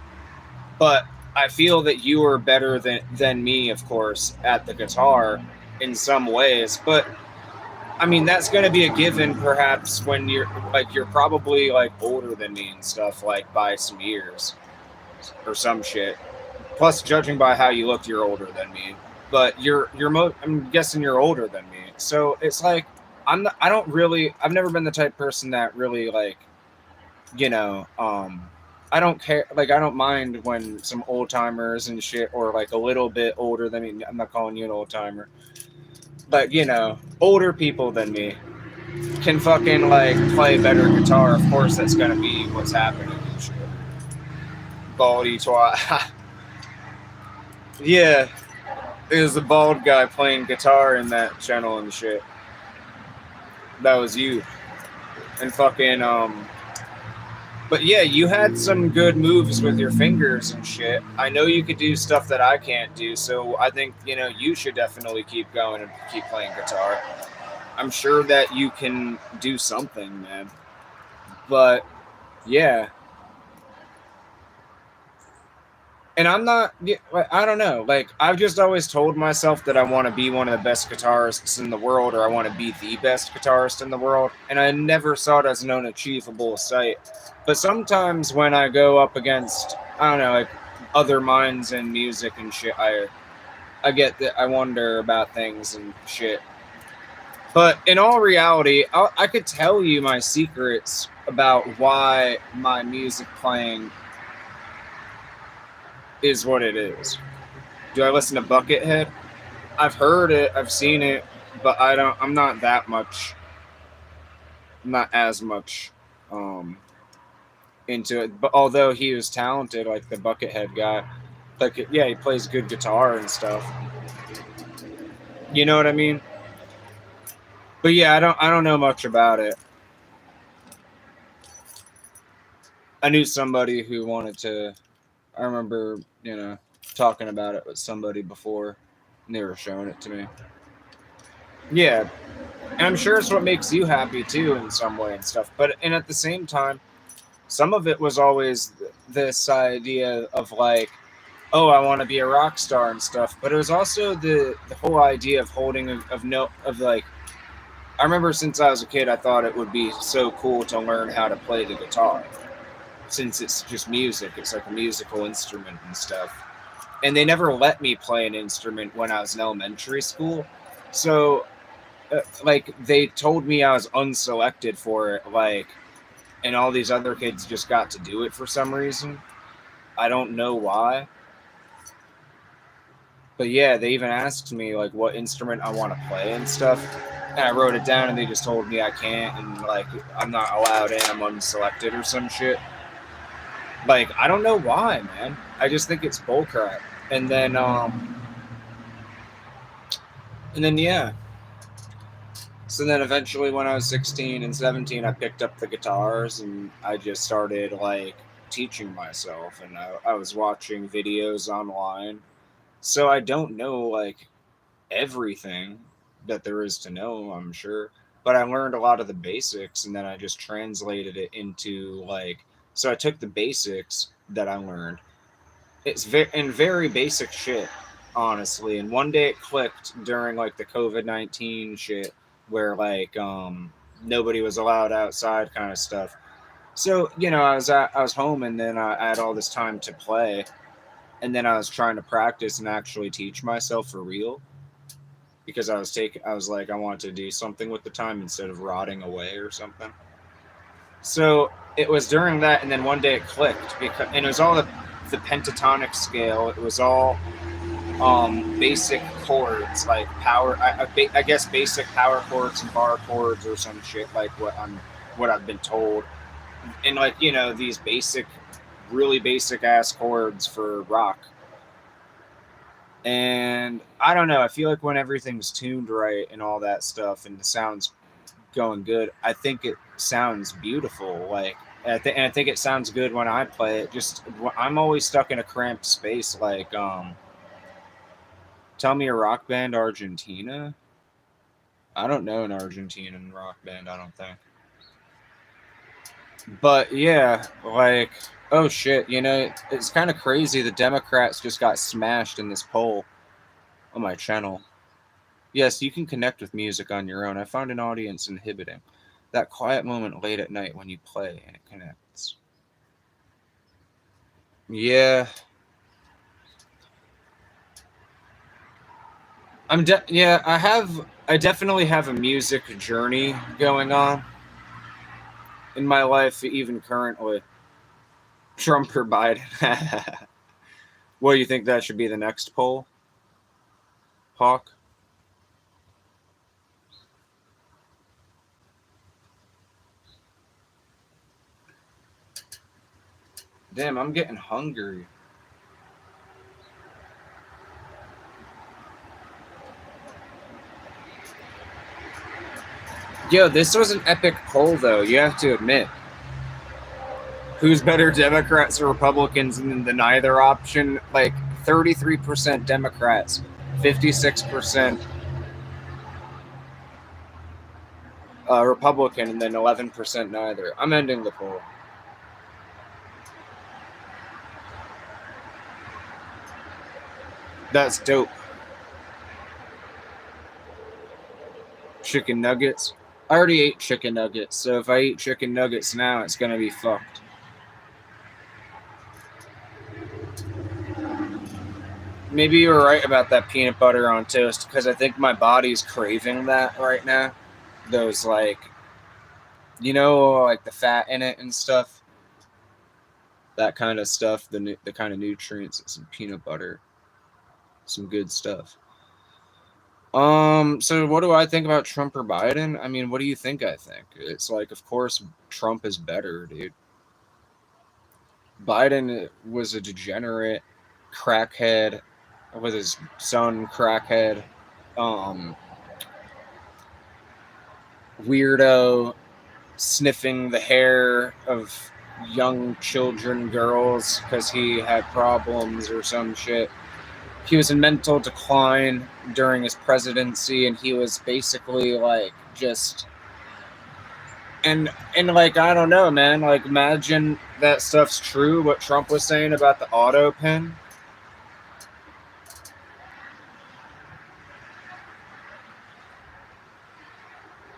but I feel that you are better than me, of course, at the guitar in some ways. But I mean, that's going to be a given, perhaps, when you're probably like older than me and stuff, like by some years or some shit. Plus, judging by how you look, you're older than me. But I'm guessing you're older than me. So it's like I've never been the type of person that really like, I don't care. Like I don't mind when some old timers and shit, or like a little bit older than me. I'm not calling you an old timer, but older people than me can fucking like play better guitar. Of course, that's gonna be what's happening and shit. Baldy twat. Yeah. It was a bald guy playing guitar in that channel and shit. That was you. And fucking, but yeah, you had some good moves with your fingers and shit. I know you could do stuff that I can't do, so I think, you should definitely keep going and keep playing guitar. I'm sure that you can do something, man. But, yeah. And I'm not, I don't know. Like, I've just always told myself that I want to be one of the best guitarists in the world, or I want to be the best guitarist in the world. And I never saw it as an unachievable sight. But sometimes when I go up against, I don't know, like other minds in music and shit, I get that I wonder about things and shit. But in all reality, I could tell you my secrets about why my music playing is what it is. Do I listen to Buckethead? I've heard it, I've seen it, but I'm not that much. I'm not as much into it. But although he was talented, like the Buckethead guy, like yeah, he plays good guitar and stuff. You know what I mean? But yeah, I don't know much about it. I knew somebody who wanted to. I remember, talking about it with somebody before, and they were showing it to me. Yeah, and I'm sure it's what makes you happy too, in some way and stuff. But and at the same time, some of it was always this idea of like, oh, I want to be a rock star and stuff. But it was also the whole idea of holding of like. I remember since I was a kid, I thought it would be so cool to learn how to play the guitar, since it's just music. It's like a musical instrument and stuff. And they never let me play an instrument when I was in elementary school. So, like, they told me I was unselected for it, like, and all these other kids just got to do it for some reason. I don't know why. But yeah, they even asked me, like, what instrument I want to play and stuff. And I wrote it down, and they just told me I can't, and, like, I'm not allowed in, I'm unselected or some shit. Like, I don't know why, man. I just think it's bullcrap. And then, yeah. So then eventually when I was 16 and 17, I picked up the guitars and I just started, like, teaching myself. And I was watching videos online. So I don't know, like, everything that there is to know, I'm sure. But I learned a lot of the basics, and then I just translated it into, like, so I took the basics that I learned. It's very basic shit, honestly. And one day it clicked during, like, the COVID-19 shit, where, like, nobody was allowed outside, kind of stuff. So I was home, and then I had all this time to play, and then I was trying to practice and actually teach myself for real, because I was like, I wanted to do something with the time instead of rotting away or something. So it was during that, and then one day it clicked, and it was all the pentatonic scale. It was all basic chords, like I guess basic power chords and bar chords or some shit, like what I've been told, and, like, these basic, really basic ass chords for rock. And I don't know, I feel like when everything's tuned right and all that stuff and the sound's going good, I think it sounds beautiful. Like, and I think it sounds good when I play it. Just, I'm always stuck in a cramped space. Like, tell me a rock band, Argentina. I don't know an Argentinian rock band, I don't think. But yeah, like, oh shit, it's kind of crazy. The Democrats just got smashed in this poll on my channel. Yes, you can connect with music on your own. I found an audience inhibiting. That quiet moment late at night when you play and it connects. Yeah. I definitely have a music journey going on in my life, even currently. Trump or Biden? What, do you think that should be the next poll? Hawk? Damn, I'm getting hungry. Yo, this was an epic poll, though, you have to admit. Who's better, Democrats or Republicans? And the neither option, like 33% Democrats, 56% Republican, and then 11% neither. I'm ending the poll. That's dope. Chicken nuggets. I already ate chicken nuggets, so if I eat chicken nuggets now, it's gonna be fucked. Maybe you were right about that peanut butter on toast, because I think my body's craving that right now. Those, like, like the fat in it and stuff. That kind of stuff, the kind of nutrients, some peanut butter, some good stuff. So what do I think about Trump or Biden? I mean, what do you think I think? It's like, of course, Trump is better, dude. Biden was a degenerate crackhead with his son crackhead, um, weirdo sniffing the hair of young children, girls, because he had problems or some shit. He was in mental decline during his presidency, and he was basically like just and like, I don't know, man. Like, imagine that stuff's true. What Trump was saying about the auto pen.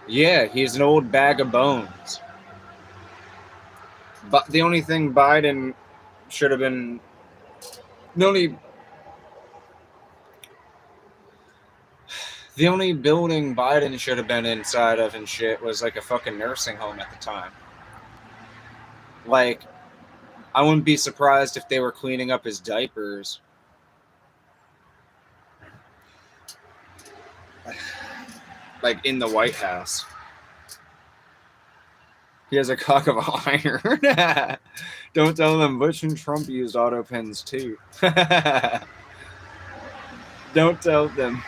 Yeah, he's an old bag of bones. But the only thing Biden should have been the only building Biden should have been inside of and shit was like a fucking nursing home at the time. Like, I wouldn't be surprised if they were cleaning up his diapers. Like, in the White House. He has a cock of iron. Don't tell them Bush and Trump used auto pens too. Don't tell them.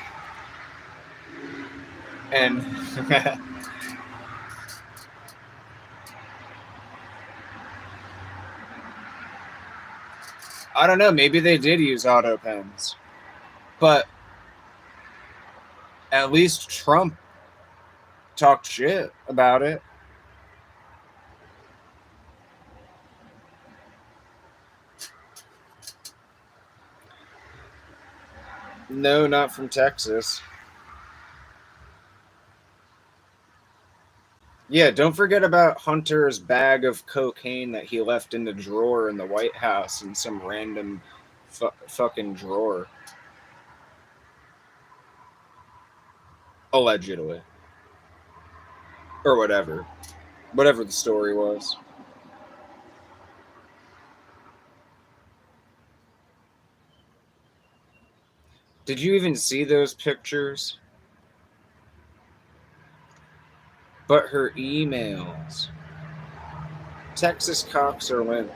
And I don't know, maybe they did use auto pens. But at least Trump talked shit about it. No, not from Texas. Yeah, don't forget about Hunter's bag of cocaine that he left in the drawer in the White House in some random fucking drawer. Allegedly. Or whatever. Whatever the story was. Did you even see those pictures? But her emails. Texas cocks are limp.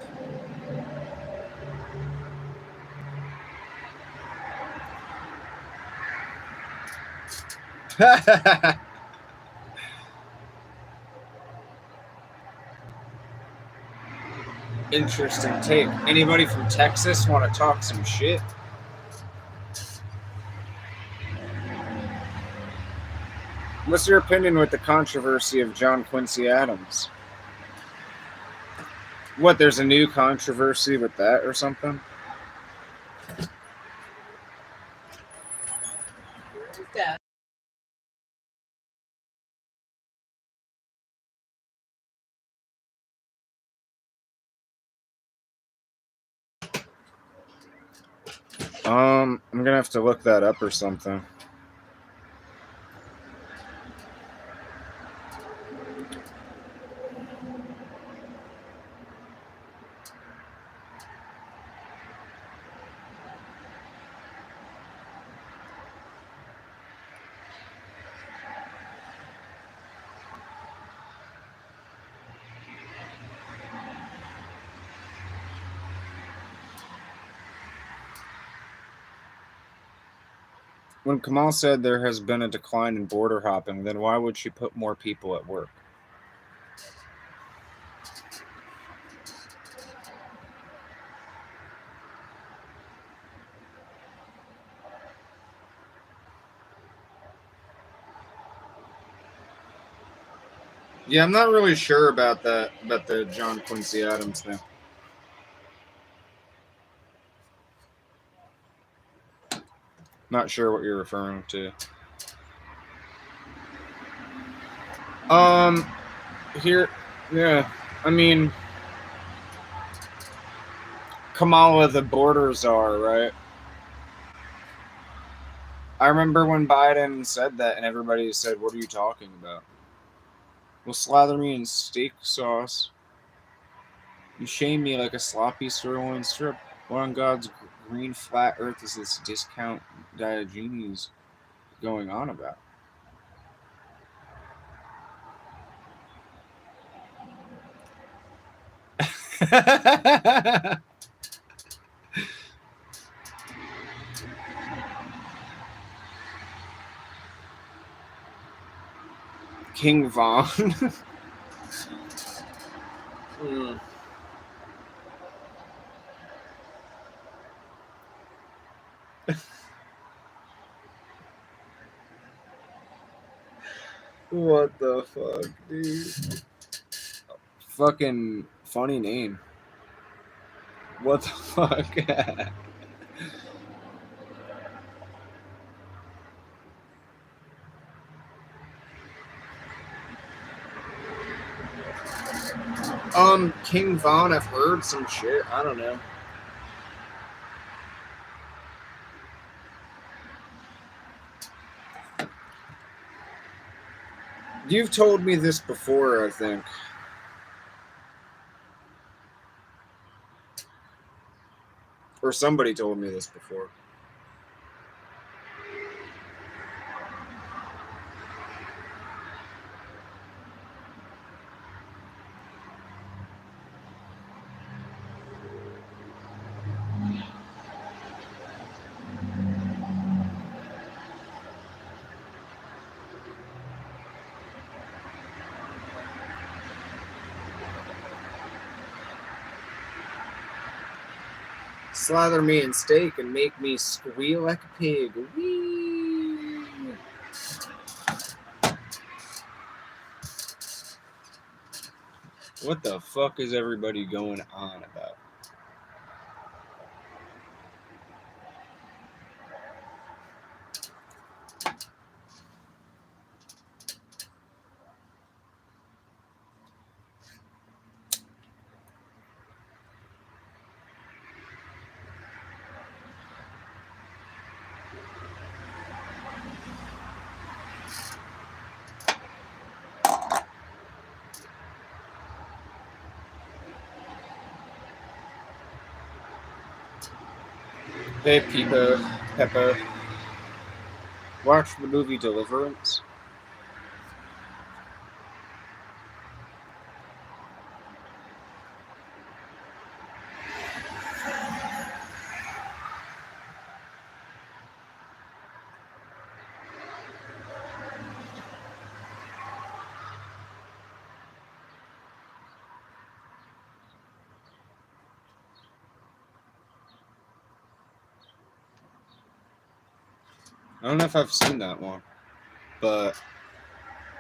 Interesting take. Anybody from Texas want to talk some shit? What's your opinion with the controversy of John Quincy Adams? What, there's a new controversy with that or something? Yeah. I'm gonna have to look that up or something. When Kamal said there has been a decline in border hopping, then why would she put more people at work? Yeah, I'm not really sure about that, about the John Quincy Adams thing. Not sure what you're referring to. Here, yeah, I mean, Kamala the border czar, right? I remember when Biden said that, and everybody said, "What are you talking about?" Well, slather me in steak sauce. You shame me like a sloppy sirloin strip. What on God's green flat earth is this discount Diogenes? going on about? King Von. Hmm. What the fuck, dude? Fucking funny name. What the fuck? King Von, I've heard some shit. I don't know. You've told me this before, I think. Or somebody told me this before. Slather me in steak and make me squeal like a pig. Whee! What the fuck is everybody going on about? Hey, Pepper. Watch the movie Deliverance. I don't know if I've seen that one, but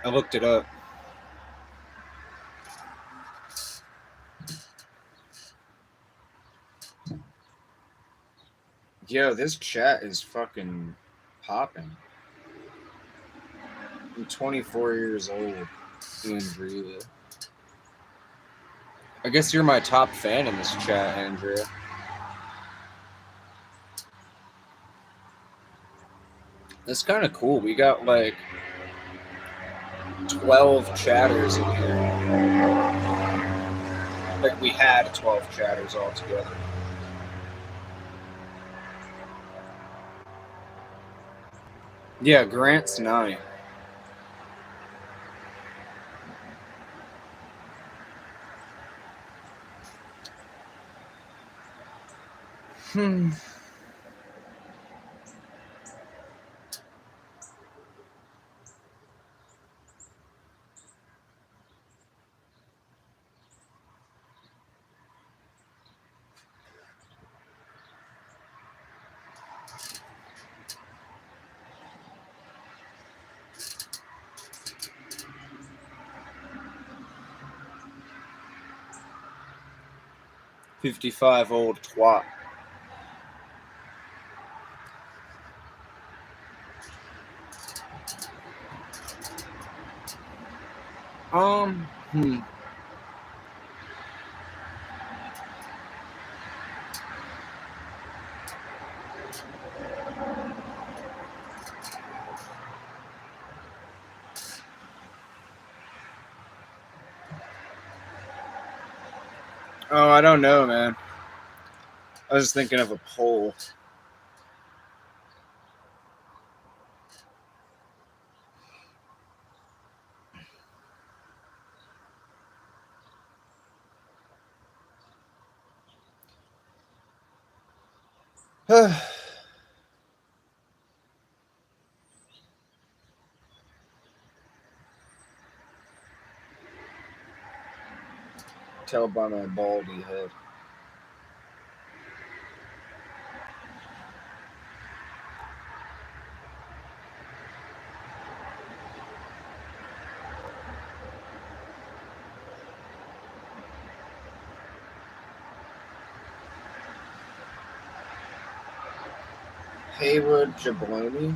I looked it up. Yo, this chat is fucking popping. I'm 24 years old, Andrea. I guess you're my top fan in this chat, Andrea. That's kind of cool. We got like 12 chatters in here. Like we had 12 chatters all together. Yeah, Grant's 9. Hmm. $55 old twat. Hmm. Oh, I don't know, man. I was thinking of a poll. Tell by my baldy head. Haywood Jabloni.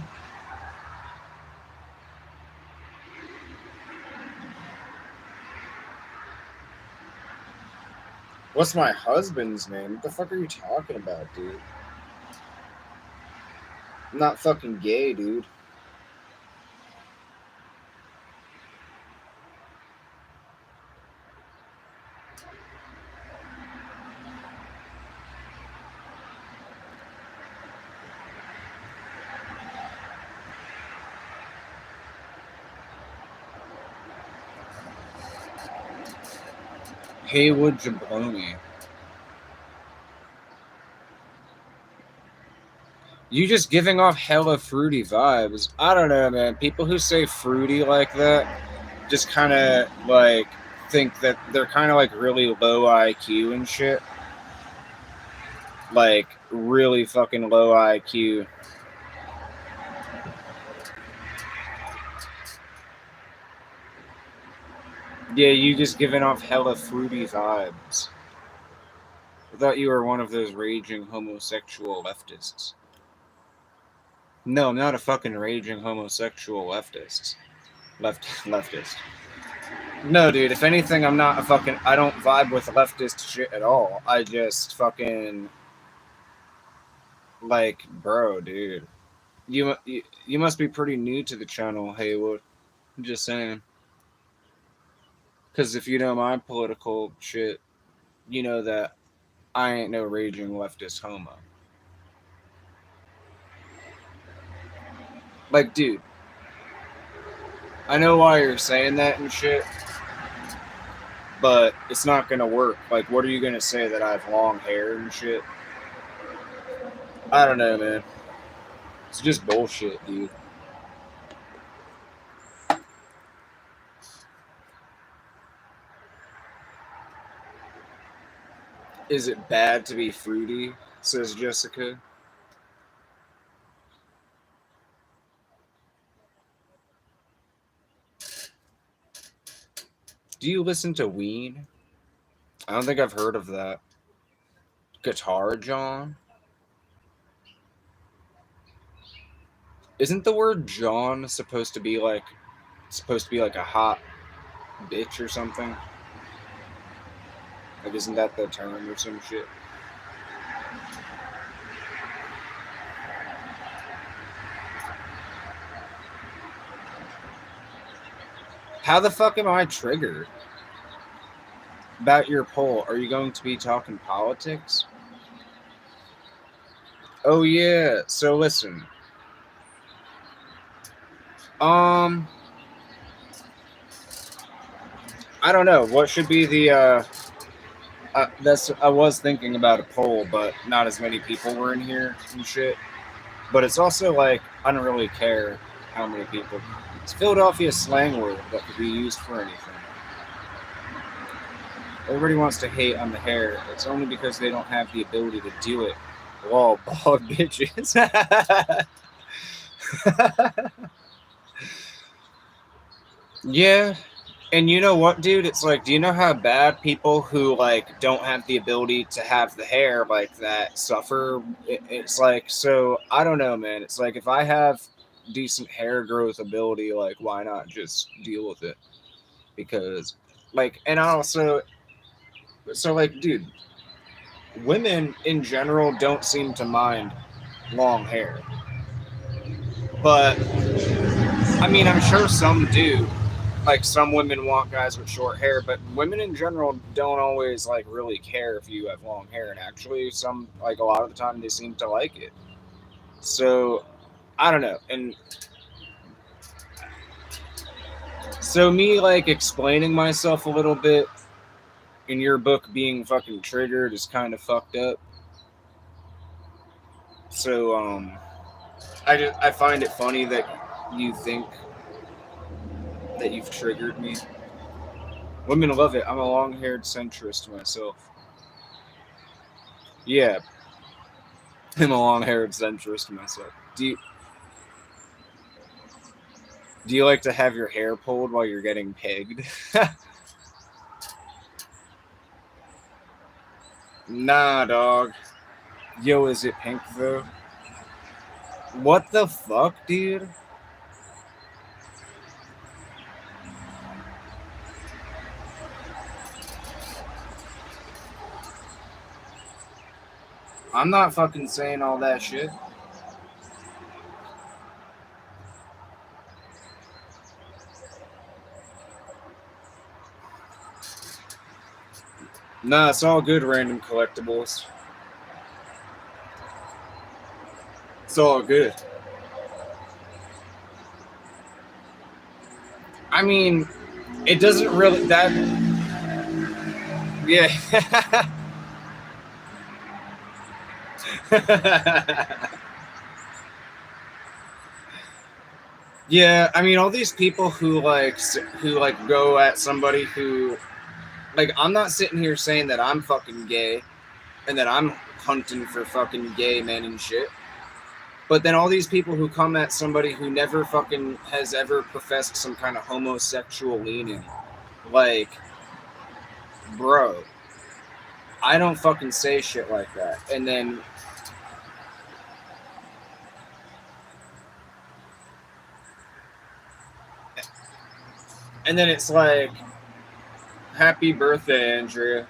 What's my husband's name? What the fuck are you talking about, dude? I'm not fucking gay, dude. Haywood Jabloni. You just giving off hella fruity vibes. I don't know, man. People who say fruity like that just kind of like think that they're kind of like really low IQ and shit. Like really fucking low IQ. Yeah, you just giving off hella fruity vibes. I thought you were one of those raging homosexual leftists. No, I'm not a fucking raging homosexual leftist. Leftist. No, dude, if anything, I'm not a fucking... I don't vibe with leftist shit at all. I just fucking... Like, bro, dude. You must be pretty new to the channel, Haywood. I'm just saying. Because if you know my political shit, you know that I ain't no raging leftist homo. Like, dude, I know why you're saying that and shit, but it's not gonna work. Like, what are you gonna say, that I have long hair and shit? I don't know, man. It's just bullshit, dude. Is it bad to be fruity? Says Jessica. Do you listen to Ween? I don't think I've heard of that. Guitar John? Isn't the word John supposed to be like a hot bitch or something? Like, isn't that the term or some shit? How the fuck am I triggered? About your poll, are you going to be talking politics? Oh yeah, so listen. I don't know. What should be the I was thinking about a poll, but not as many people were in here and shit. But it's also like, I don't really care how many people. It's Philadelphia slang word that could be used for anything. Everybody wants to hate on the hair. It's only because they don't have the ability to do it. Whoa, bald bitches. Yeah. And you know what, dude? It's like, do you know how bad people who like don't have the ability to have the hair like that suffer? It's like, so I don't know, man. It's like, if I have decent hair growth ability, like, why not just deal with it? Because like, and also, so like, dude, women in general don't seem to mind long hair, but I mean, I'm sure some do. Like, some women want guys with short hair, but women in general don't always like really care if you have long hair, and actually some, like, a lot of the time they seem to like it. So I don't know. And so me like explaining myself a little bit in your book being fucking triggered is kind of fucked up. So, I find it funny that you think that you've triggered me. Women love it. I'm a long-haired centrist myself. Yeah, I'm a long-haired centrist myself. Do you like to have your hair pulled while you're getting pegged? Nah, dog. Yo, is it pink though? What the fuck, dude? I'm not fucking saying all that shit. Nah, it's all good, random collectibles. It's all good. I mean, it doesn't really that. Yeah. Yeah, I mean, all these people who go at somebody who, like, I'm not sitting here saying that I'm fucking gay and that I'm hunting for fucking gay men and shit. But then all these people who come at somebody who never fucking has ever professed some kind of homosexual leaning, like, bro, I don't fucking say shit like that. And then it's like, happy birthday, Andrea.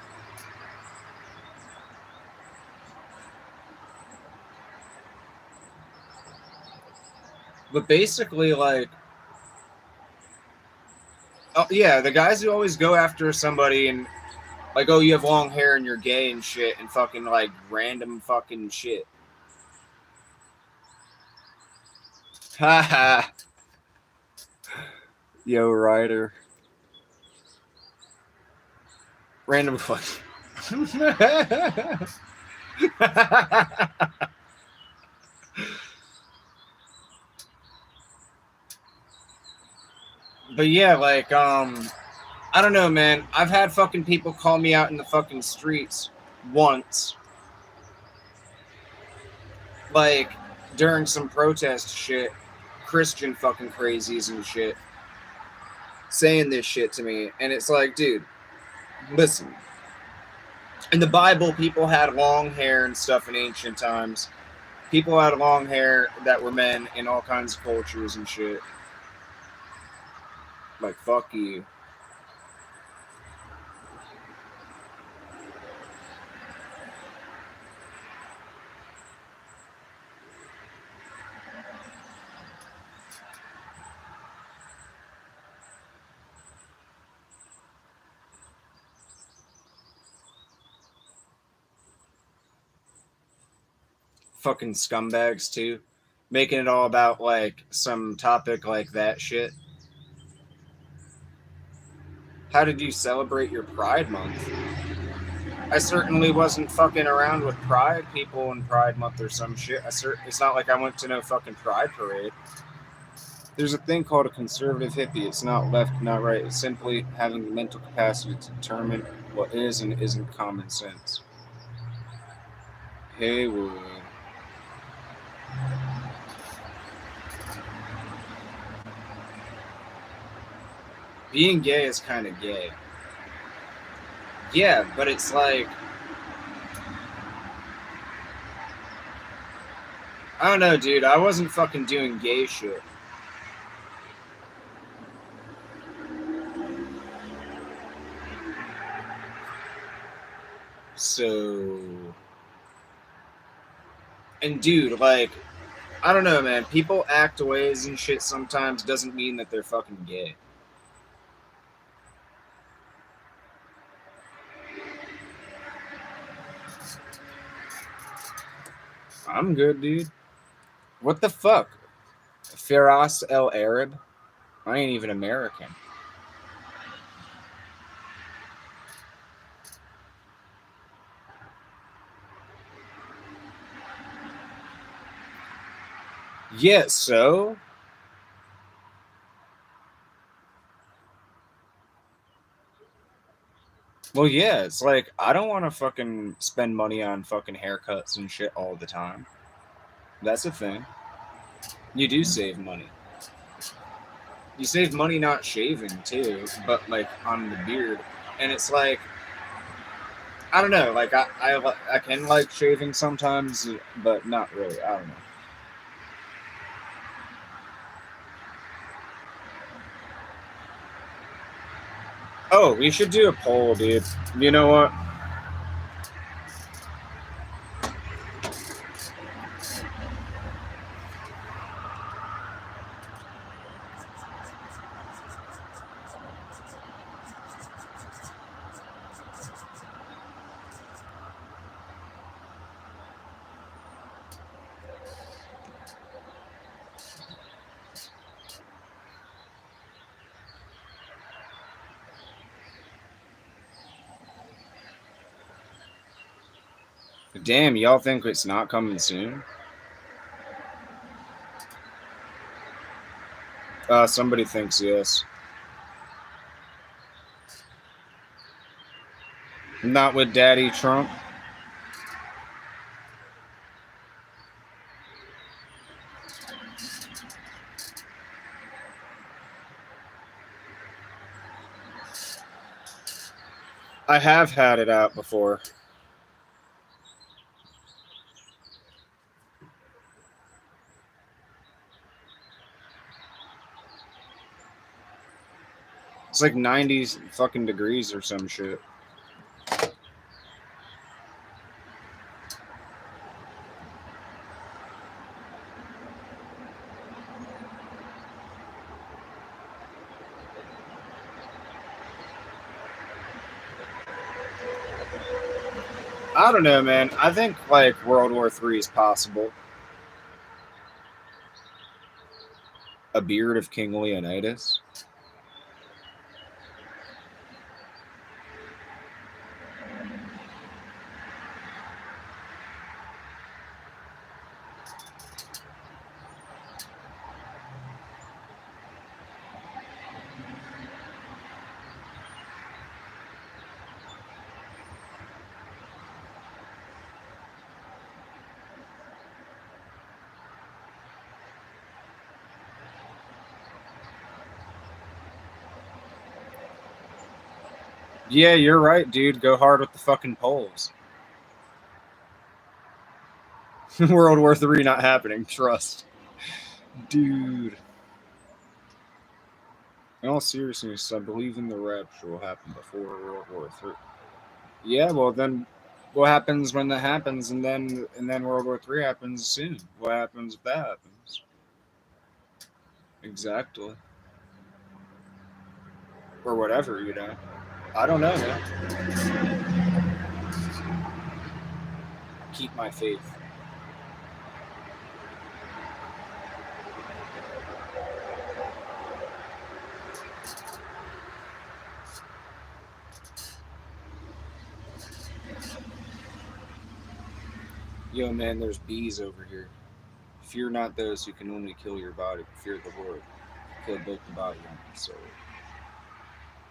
But basically, like, oh yeah, the guys who always go after somebody and like, oh, you have long hair and you're gay and shit, and fucking like random fucking shit. Haha. Yo, Ryder. Random fucking. But yeah, like, I don't know, man. I've had fucking people call me out in the fucking streets once. Like, during some protest shit. Christian fucking crazies and shit. Saying this shit to me. And it's like, dude, listen. In the Bible, people had long hair and stuff in ancient times. People had long hair that were men in all kinds of cultures and shit. Like, fuck you. Fucking scumbags, too. Making it all about, like, some topic like that shit. How did you celebrate your Pride Month? I certainly wasn't fucking around with Pride people in Pride Month or some shit. It's not like I went to no fucking Pride parade. There's a thing called a conservative hippie. It's not left, not right. It's simply having the mental capacity to determine what is and isn't common sense. Haywood. Being gay is kind of gay. Yeah, but it's like, I don't know, dude. I wasn't fucking doing gay shit. So, and dude, like, I don't know, man. People act ways and shit sometimes doesn't mean that they're fucking gay. I'm good, dude. What the fuck? Firas El Arab? I ain't even American. Yeah, so well, yeah, it's like I don't want to fucking spend money on fucking haircuts and shit all the time. That's a thing. You do save money. You save money not shaving too, but like on the beard. And it's like I don't know, like I can like shaving sometimes, but not really. I don't know. Oh, we should do a poll, dude. You know what? Damn, y'all think it's not coming soon? Somebody thinks yes. Not with Daddy Trump. I have had it out before. It's like 90 fucking degrees or some shit. I don't know, man. I think like World War III is possible. A beard of King Leonidas. Yeah, you're right, dude. Go hard with the fucking Poles. World War III not happening. Trust, dude. In all seriousness, I believe in the rapture will happen before World War III. Yeah, well then, what happens when that happens, and then World War III happens soon? What happens if that happens? Exactly, or whatever, you know. I don't know, man. Keep my faith. Yo, man, there's bees over here. Fear not those who can only kill your body, but fear the Lord. Kill both the body and the soul.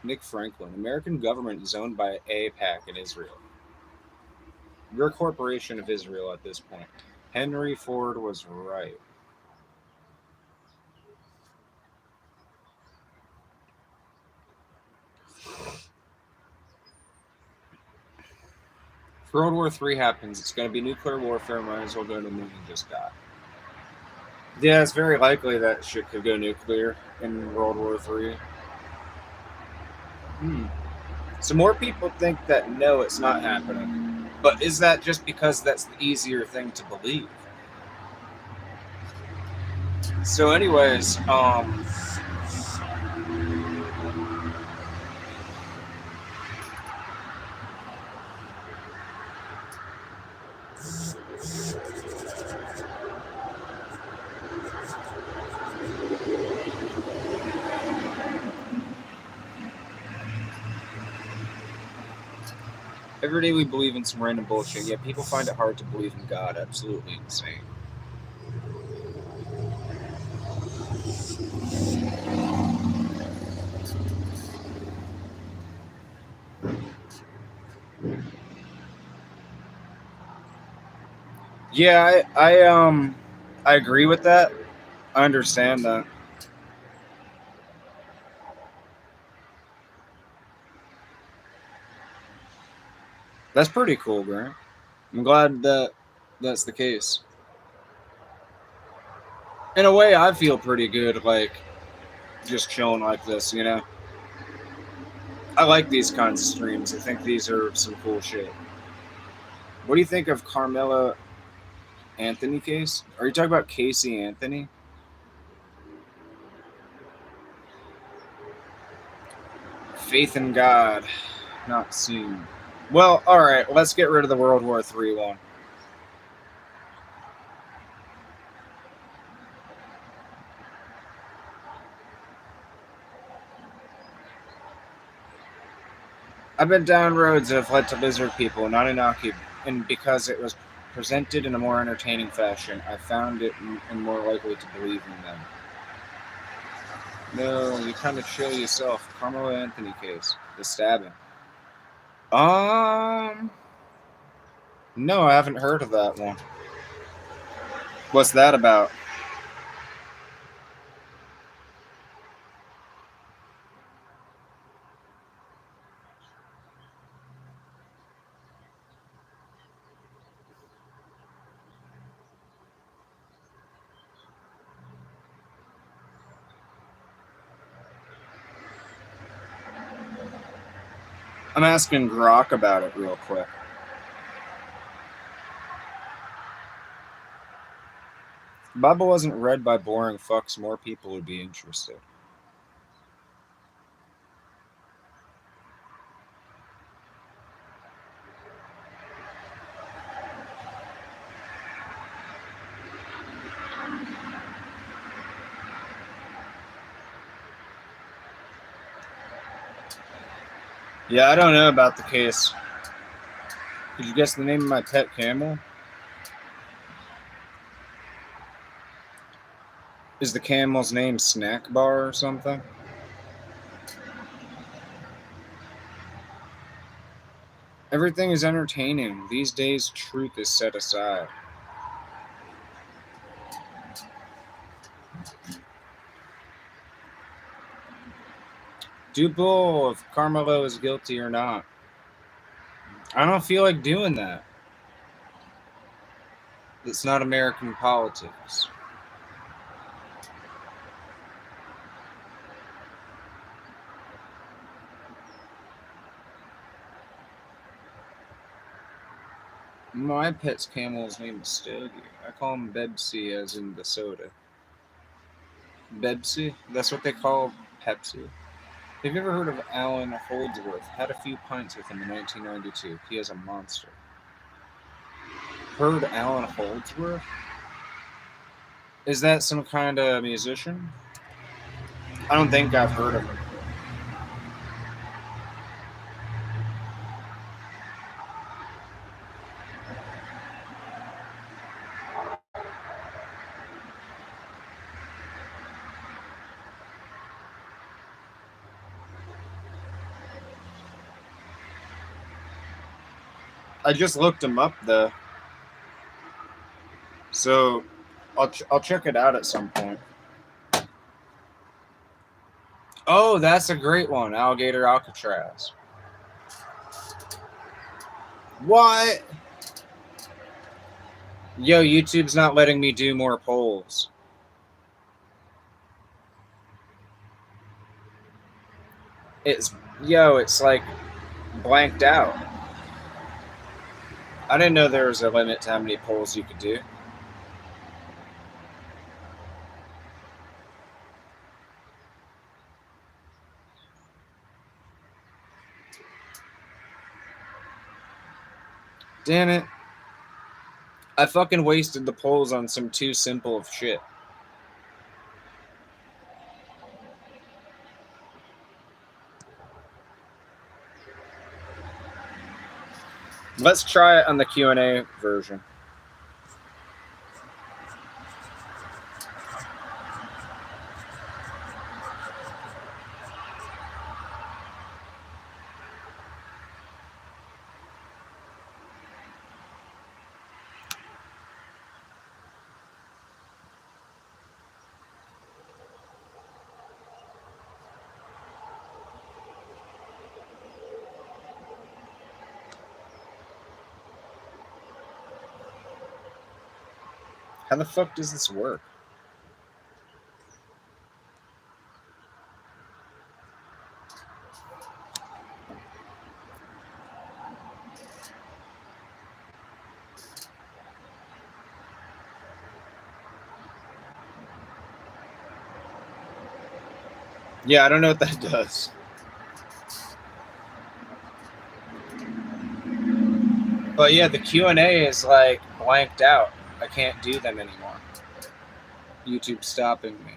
Nick Franklin. American government is owned by AIPAC in Israel. We're a corporation of Israel at this point. Henry Ford was right. If World War III happens, it's going to be nuclear warfare. Might as well go to the moon and just die. Yeah, it's very likely that shit could go nuclear in World War III. Hmm. So more people think that no, it's not happening. But is that just because that's the easier thing to believe? So, anyways, every day we believe in some random bullshit, yet people find it hard to believe in God. Absolutely insane. Yeah, I agree with that. I understand that. That's pretty cool, Grant. I'm glad that that's the case. In a way, I feel pretty good, like just chilling like this. You know, I like these kinds of streams. I think these are some cool shit. What do you think of Carmelo Anthony case? Are you talking about Casey Anthony? Faith in God, not seen. Well, all right. Let's get rid of the World War III one. I've been down roads that have led to lizard people, not Anunnaki, and because it was presented in a more entertaining fashion, I found it more likely to believe in them. No, you kind of chill yourself. Carmelo Anthony case, the stabbing. Um, no, I haven't heard of that one. What's that about? I'm asking Grok about it real quick. If the Bible wasn't read by boring fucks, more people would be interested. Yeah, I don't know about the case. Could you guess the name of my pet camel? Is the camel's name Snack Bar or something? Everything is entertaining. These days, truth is set aside. Do bull if Carmelo is guilty or not. I don't feel like doing that. It's not American politics. My pet's camel's name is Stogie. I call him Bebsy, as in the soda. Bebsy? That's what they call Pepsi. Have you ever heard of Alan Holdsworth? Had a few pints with him in 1992. He is a monster. Heard Alan Holdsworth? Is that some kind of musician? I don't think I've heard of him. I just looked him up though, so I'll check it out at some point. Oh, that's a great one, Alligator Alcatraz. What? Yo, YouTube's not letting me do more polls. It's like blanked out. I didn't know there was a limit to how many polls you could do. Damn it. I fucking wasted the polls on some too simple of shit. Let's try it on the Q&A version. How the fuck does this work? Yeah, I don't know what that does. But yeah, the Q&A is like blanked out. I can't do them anymore. YouTube's stopping me.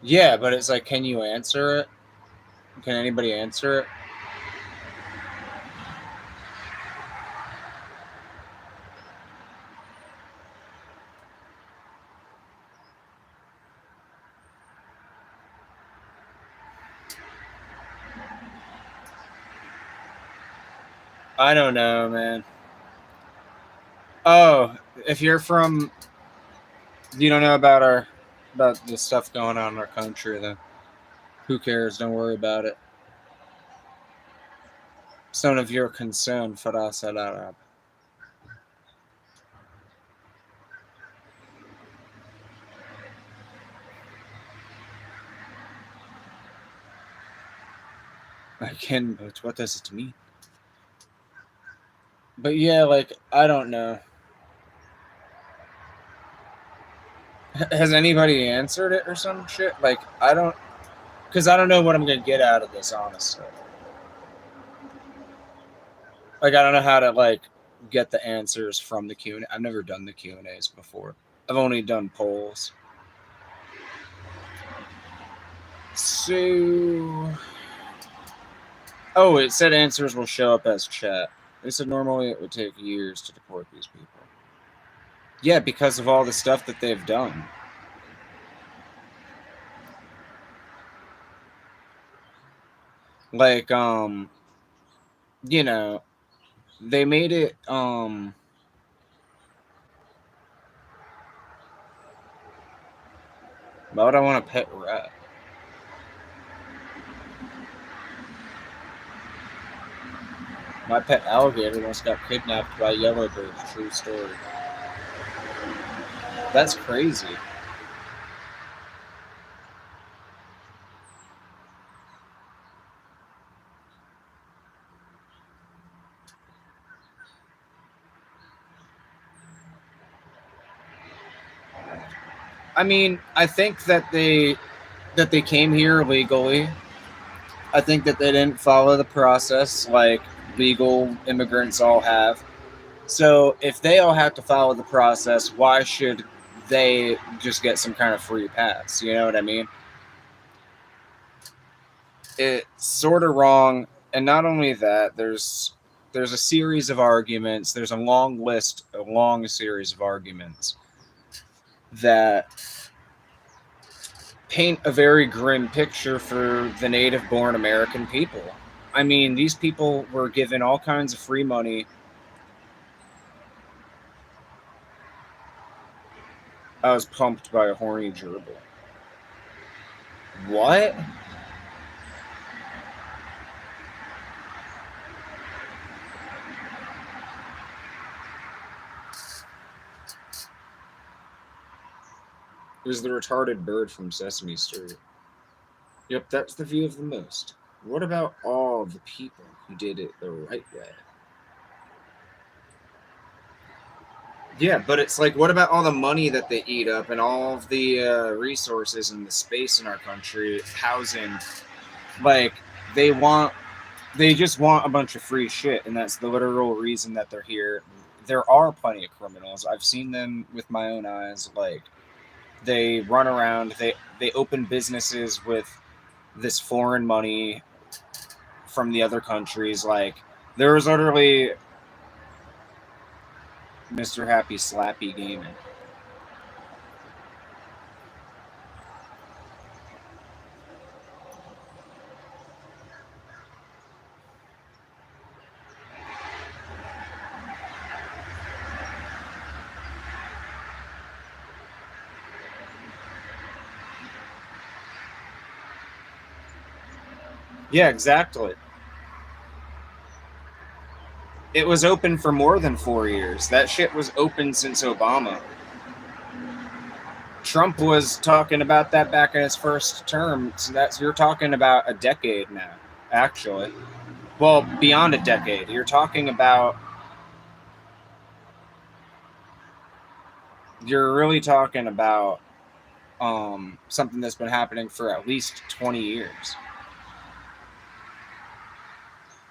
Yeah, but it's like, can you answer it? Can anybody answer it? I don't know, man. Oh, if you're from, you don't know about the stuff going on in our country, then who cares? Don't worry about it. It's none of your concern for us at Arab. I can, but what does it mean? But yeah, like, I don't know. Has anybody answered it or some shit? Like, I don't, because I don't know what I'm gonna get out of this, honestly. Like, I don't know how to like get the answers from the Q&A. I've never done the Q&As before. I've only done polls. So, oh, it said answers will show up as chat. They said normally it would take years to deport these people. Yeah, because of all the stuff that they've done. Like, you know, they made it, why would I want a pet rat? My pet alligator once got kidnapped by yellowbirds. True story. That's crazy. I mean, I think that they came here legally. I think that they didn't follow the process like legal immigrants all have. So if they all have to follow the process, why should they just get some kind of free pass? You know what I mean? It's sort of wrong. And not only that, there's a series of arguments. There's a long series of arguments that paint a very grim picture for the native-born American people. I mean, these people were given all kinds of free money. I was pumped by a horny gerbil. What? It was the retarded bird from Sesame Street. Yep, that's the view of the most. What about all the people who did it the right way? Yeah, but it's like, what about all the money that they eat up and all of the resources and the space in our country, housing? Like, they just want a bunch of free shit, and that's the literal reason that they're here. There are plenty of criminals. I've seen them with my own eyes. Like, they run around, they open businesses with this foreign money from the other countries. Like, there was literally Mr. Happy Slappy Gaming. Yeah, exactly. It was open for more than 4 years. That shit was open since Obama. Trump was talking about that back in his first term. So you're talking about a decade now, actually. Well, beyond a decade. You're talking about. You're really talking about something that's been happening for at least 20 years.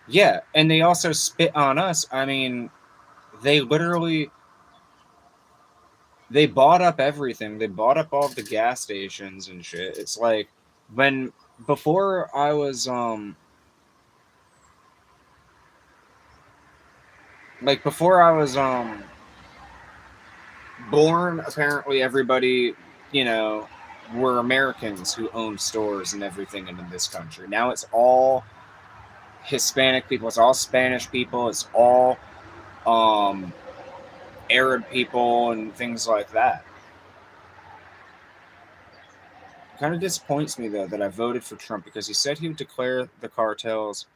Yeah, and they also spit on us. I mean, they bought up everything. They bought up all the gas stations and shit. It's like before I was born, apparently everybody, were Americans who owned stores and everything in this country. Now it's all Hispanic people, it's all Spanish people, it's all Arab people and things like that. It kind of disappoints me, though, that I voted for Trump because he said he would declare the cartels.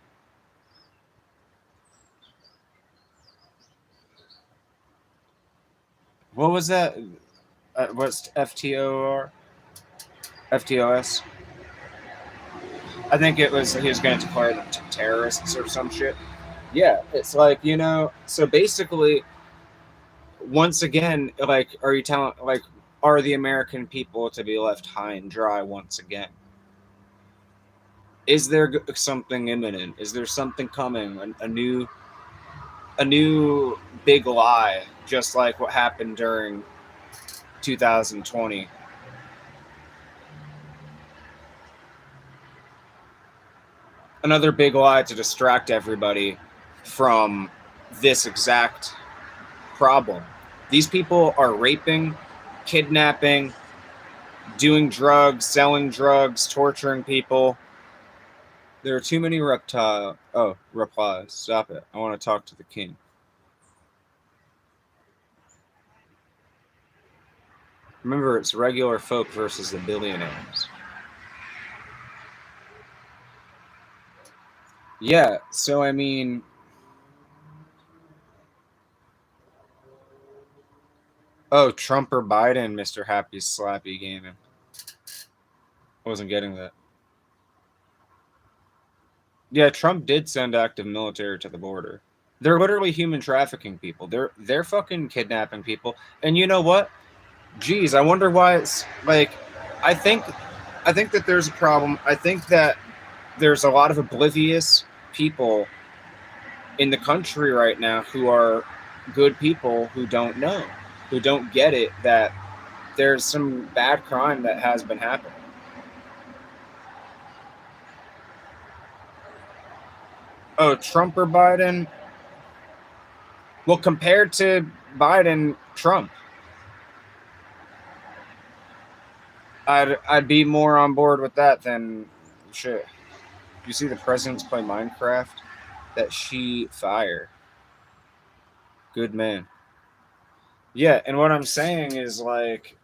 What was that? What's FTOR? FTOS? I think he was going to declare them terrorists or some shit. Yeah, it's like, so basically, once again, like, are the American people to be left high and dry once again? Is there something imminent? Is there something coming? A new big lie, just like what happened during 2020. Another big lie to distract everybody from this exact problem. These people are raping, kidnapping, doing drugs, selling drugs, torturing people. There are too many replies. Stop it. I want to talk to the king. Remember, it's regular folk versus the billionaires. Yeah, so I mean, Trump or Biden, Mr. Happy Slappy Gaming. Wasn't getting that. Yeah, Trump did send active military to the border. They're literally human trafficking people. They're fucking kidnapping people. And you know what? Geez, I wonder why it's like. I think that there's a problem. I think that there's a lot of oblivious people in the country right now who are good people who don't know, who don't get it, that there's some bad crime that has been happening. Oh, Trump or Biden? Well, compared to Biden, Trump. I'd be more on board with that than shit. You see the presidents play Minecraft? That she fire. Good man. Yeah, and what I'm saying is like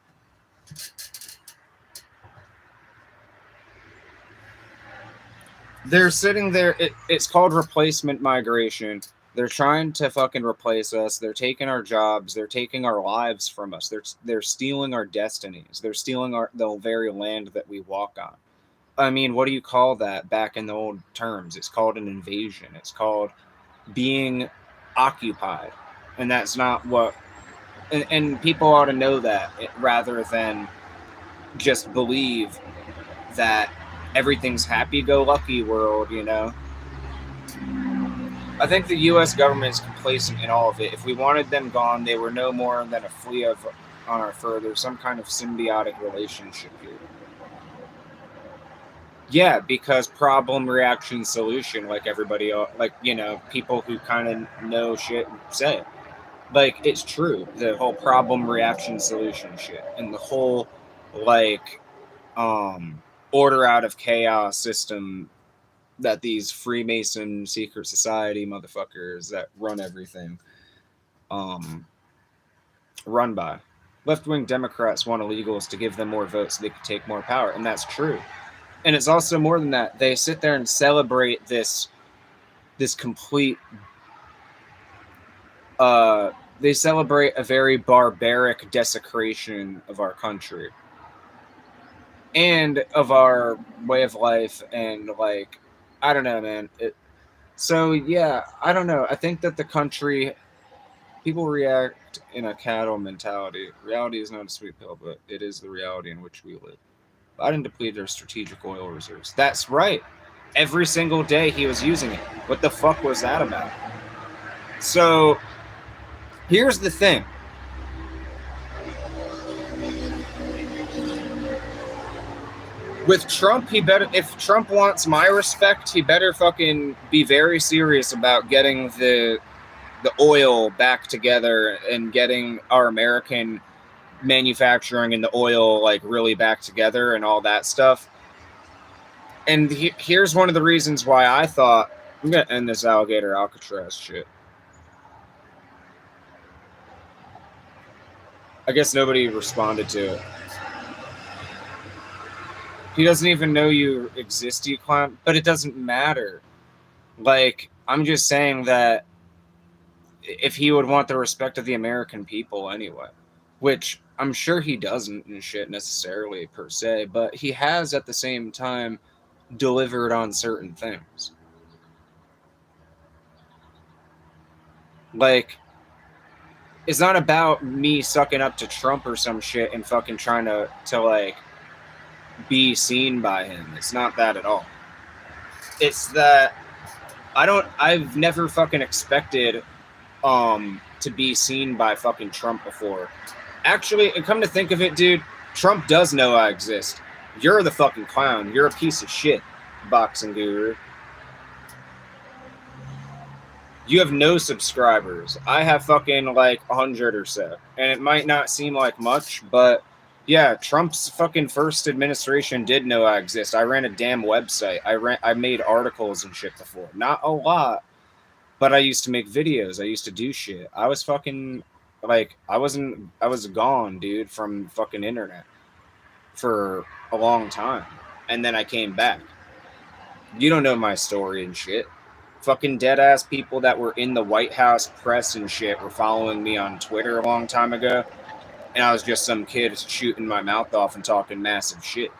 they're sitting there. It's called replacement migration. They're trying to fucking replace us. They're taking our jobs. They're taking our lives from us. They're stealing our destinies. They're stealing the very land that we walk on. I mean, what do you call that back in the old terms? It's called an invasion. It's called being occupied. And that's not what... And people ought to know that rather than just believe that everything's happy-go-lucky world, I think the U.S. government is complacent in all of it. If we wanted them gone, they were no more than a flea on our fur. There's some kind of symbiotic relationship here. Yeah, because problem, reaction, solution, like everybody else, people who kind of know shit say it. Like, it's true. The whole problem, reaction, solution shit. And the whole, order out of chaos system that these Freemason secret society motherfuckers that run everything run by. Left-wing Democrats want illegals to give them more votes so they can take more power, and that's true. And it's also more than that. They sit there and celebrate this complete they celebrate a very barbaric desecration of our country and of our way of life, and like, I don't know, man. So yeah, I don't know. I think that the country, people react in a cattle mentality. Reality is not a sweet pill, but it is the reality in which we live. Biden depleted our strategic oil reserves. That's right. Every single day he was using it. What the fuck was that about? So here's the thing. With Trump, he better, if Trump wants my respect, he better fucking be very serious about getting the oil back together and getting our American manufacturing and the oil like really back together and all that stuff. And here's one of the reasons why I thought I'm gonna end this alligator Alcatraz shit. I guess nobody responded to it. He doesn't even know you exist, you clown. But it doesn't matter. Like, I'm just saying that if he would want the respect of the American people anyway, which I'm sure he doesn't and shit necessarily per se, but he has at the same time delivered on certain things. Like, it's not about me sucking up to Trump or some shit and fucking trying to like be seen by him. It's not that at all. It's that I've never fucking expected to be seen by fucking Trump before. Actually, and come to think of it, dude, Trump does know I exist. You're the fucking clown. You're a piece of shit, boxing guru. You have no subscribers. I have fucking like 100 or so. And it might not seem like much, but yeah, Trump's fucking first administration did know I exist. I ran a damn website. I made articles and shit before. Not a lot, but I used to make videos. I used to do shit. I was fucking like, I was gone, dude, from fucking internet for a long time. And then I came back. You don't know my story and shit. Fucking dead ass people that were in the White House press and shit were following me on Twitter a long time ago. And I was just some kid shooting my mouth off and talking massive shit.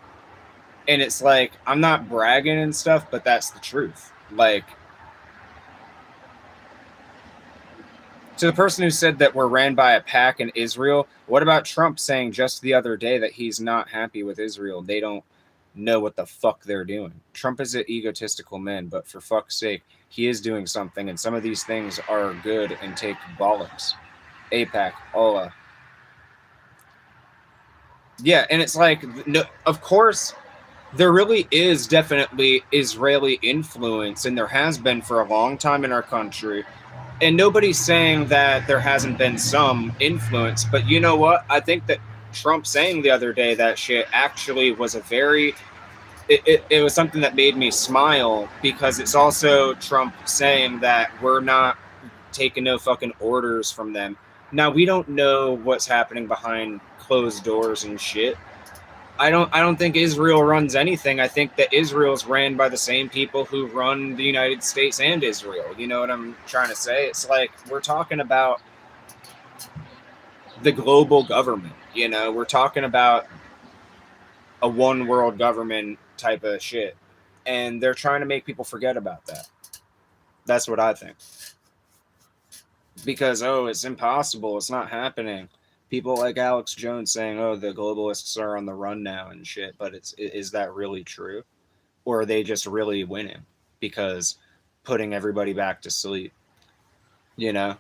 And it's like, I'm not bragging and stuff, but that's the truth. Like, to the person who said that we're ran by a pack in Israel, what about Trump saying just the other day that he's not happy with Israel? They don't know what the fuck they're doing. Trump is an egotistical man, but for fuck's sake, he is doing something, and some of these things are good and take bollocks. APAC, Allah. Yeah, and it's like, no, of course, there really is definitely Israeli influence, and there has been for a long time in our country. And nobody's saying that there hasn't been some influence, but you know what? I think that Trump saying the other day that shit actually was a very, it was something that made me smile, because it's also Trump saying that we're not taking no fucking orders from them. Now, we don't know what's happening behind closed doors and shit. I don't think Israel runs anything. I think that Israel's ran by the same people who run the United States and Israel. You know what I'm trying to say? It's like, we're talking about the global government. You know, we're talking about a one world government type of shit. And they're trying to make people forget about that. That's what I think. Because, oh, it's impossible. It's not happening. People like Alex Jones saying, oh, the globalists are on the run now and shit. But is that really true? Or are they just really winning because putting everybody back to sleep? You know?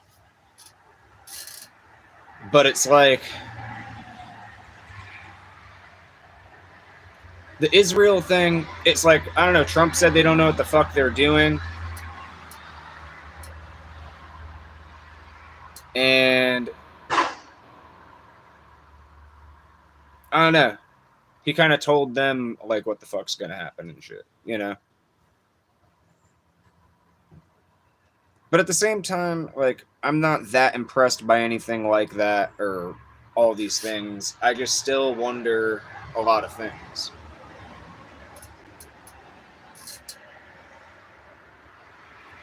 But it's like, the Israel thing, it's like, I don't know, Trump said they don't know what the fuck they're doing. And I don't know. He kind of told them, like, what the fuck's gonna happen and shit, you know? But at the same time, like, I'm not that impressed by anything like that or all these things. I just still wonder a lot of things.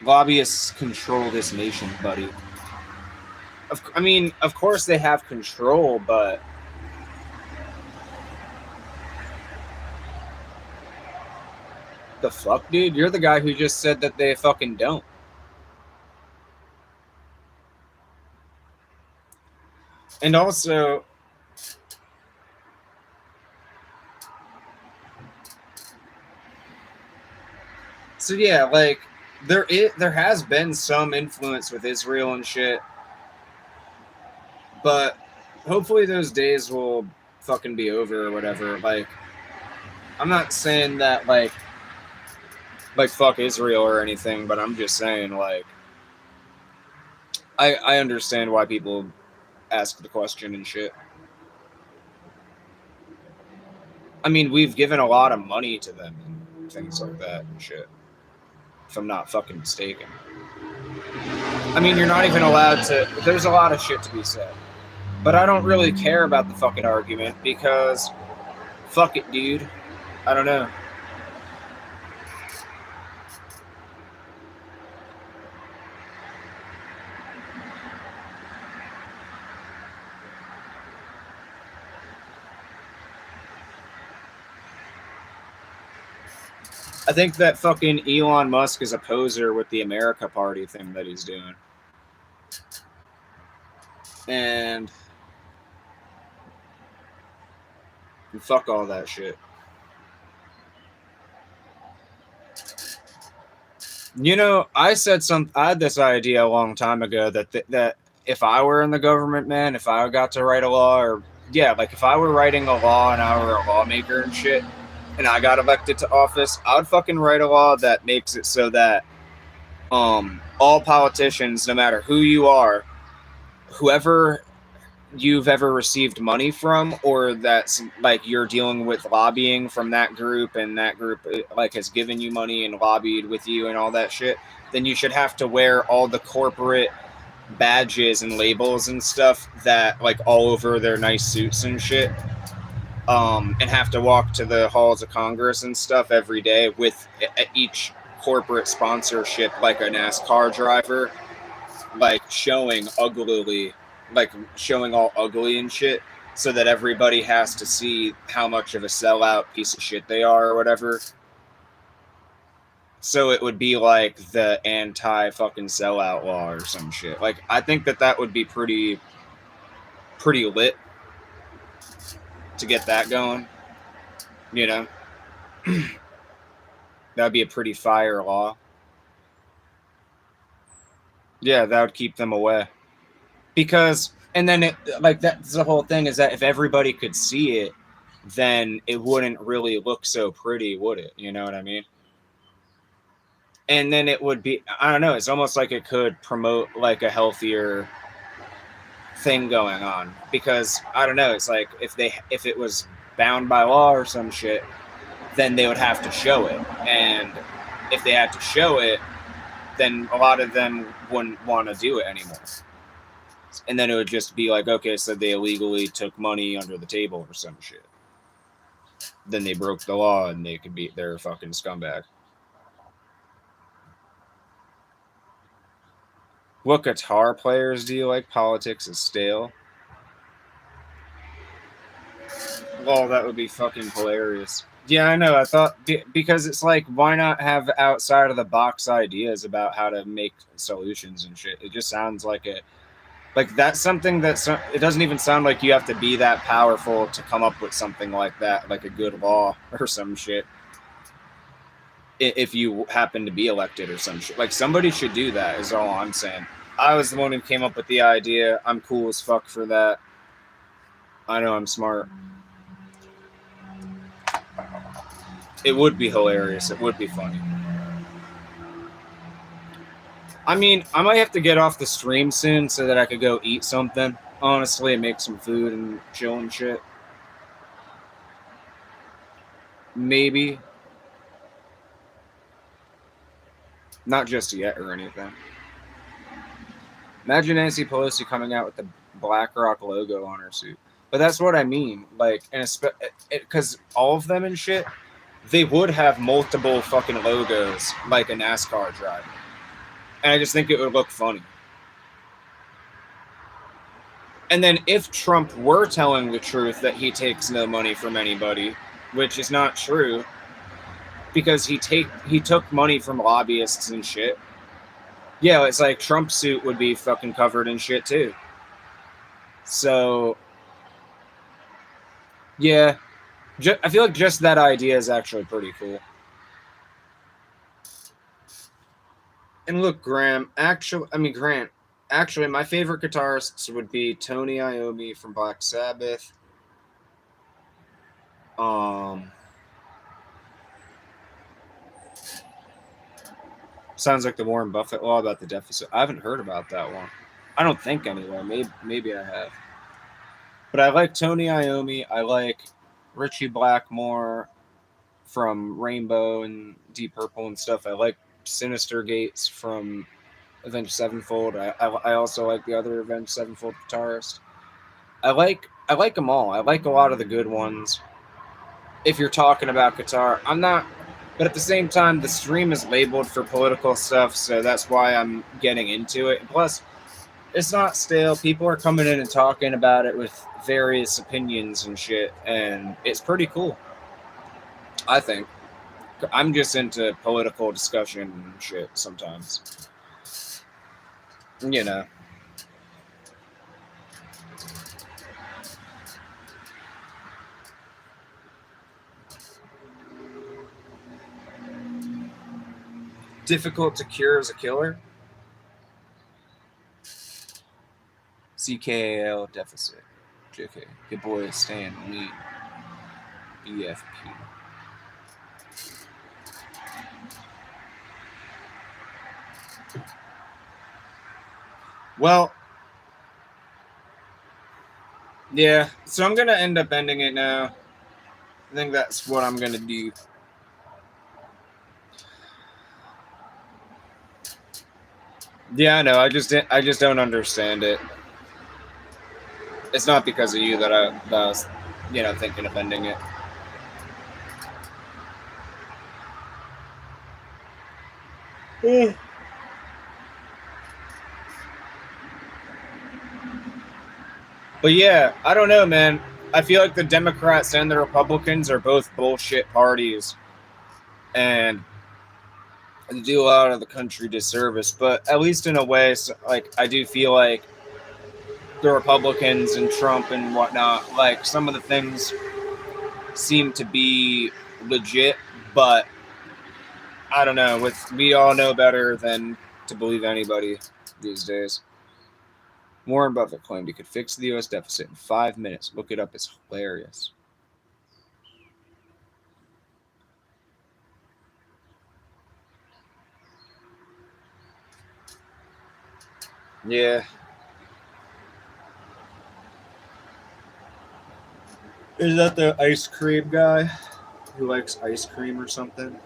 Lobbyists control this nation, buddy. I mean, of course they have control, but the fuck, dude? You're the guy who just said that they fucking don't. And also, so yeah, like there has been some influence with Israel and shit, but hopefully those days will fucking be over or whatever. Like, I'm not saying that like fuck Israel or anything, but I'm just saying like I understand why people ask the question and shit. I mean, we've given a lot of money to them and things like that and shit. If I'm not fucking mistaken. I mean, you're not even allowed to. There's a lot of shit to be said. But I don't really care about the fucking argument because fuck it, dude. I don't know. I think that fucking Elon Musk is a poser with the America Party thing that he's doing. And fuck all that shit. You know, I had this idea a long time ago that if I were in the government, man, if I got to write a law, or yeah, like if I were writing a law and I were a lawmaker and shit, and I got elected to office, I would fucking write a law that makes it so that all politicians, no matter who you are, whoever you've ever received money from, or that's like you're dealing with lobbying from that group, and that group like has given you money and lobbied with you and all that shit, then you should have to wear all the corporate badges and labels and stuff that like all over their nice suits and shit, and have to walk to the halls of Congress and stuff every day with each corporate sponsorship, like a NASCAR driver, like showing uglily, like showing all ugly and shit, so that everybody has to see how much of a sellout piece of shit they are or whatever. So it would be like the anti-fucking sellout law or some shit. Like, I think that would be pretty lit to get that going, you know? That'd be a pretty fire law. Yeah, that would keep them away. Because, and then it, like, that's the whole thing, is that if everybody could see it, then it wouldn't really look so pretty, would it? You know what I mean? And then it would be, I don't know, it's almost like it could promote like a healthier thing going on. Because, I don't know, it's like if it was bound by law or some shit, then they would have to show it. And if they had to show it, then a lot of them wouldn't want to do it anymore. And then it would just be like, okay, so they illegally took money under the table or some shit. Then they broke the law and they're a fucking scumbag. What guitar players do you like? Politics is stale. Well, that would be fucking hilarious. Yeah, I know. I thought, because it's like, why not have outside of the box ideas about how to make solutions and shit? It just sounds like that's something it doesn't even sound like you have to be that powerful to come up with something like that, like a good law or some shit. If you happen to be elected or some shit, like somebody should do that is all I'm saying. I was the one who came up with the idea. I'm cool as fuck for that. I know I'm smart. It would be hilarious. It would be funny. I mean, I might have to get off the stream soon so that I could go eat something, honestly, and make some food and chill and shit. Maybe. Not just yet or anything. Imagine Nancy Pelosi coming out with the BlackRock logo on her suit. But that's what I mean. Like, and because all of them and shit, they would have multiple fucking logos like a NASCAR driver. And I just think it would look funny. And then if Trump were telling the truth that he takes no money from anybody, which is not true, because he took money from lobbyists and shit. Yeah, it's like Trump's suit would be fucking covered in shit too. So, yeah, I feel like just that idea is actually pretty cool. And look, Grant, actually, my favorite guitarists would be Tony Iommi from Black Sabbath. Sounds like the Warren Buffett law about the deficit. I haven't heard about that one. I don't think anyway. Maybe I have. But I like Tony Iommi. I like Richie Blackmore from Rainbow and Deep Purple and stuff. I like Sinister Gates from Avenged Sevenfold. I also like the other Avenged Sevenfold guitarist. I like them all. I like a lot of the good ones. If you're talking about guitar, I'm not. But at the same time, the stream is labeled for political stuff, so that's why I'm getting into it. Plus, it's not stale. People are coming in and talking about it with various opinions and shit, and it's pretty cool. I think. I'm just into political discussion and shit sometimes. You know. Difficult to cure as a killer? CKAL deficit. JK. Your boy Stan Lee. BFP. Well, yeah, so I'm going to end up ending it now. I think that's what I'm going to do. Yeah, I know. I just don't understand it. It's not because of you that I was, thinking of ending it. But yeah, I don't know, man. I feel like the Democrats and the Republicans are both bullshit parties, and they do a lot of the country disservice. But at least in a way, I do feel like the Republicans and Trump and whatnot, like some of the things seem to be legit, but I don't know. We all know better than to believe anybody these days. Warren Buffett claimed he could fix the U.S. deficit in 5 minutes. Look it up. It's hilarious. Yeah. Is that the ice cream guy who likes ice cream or something?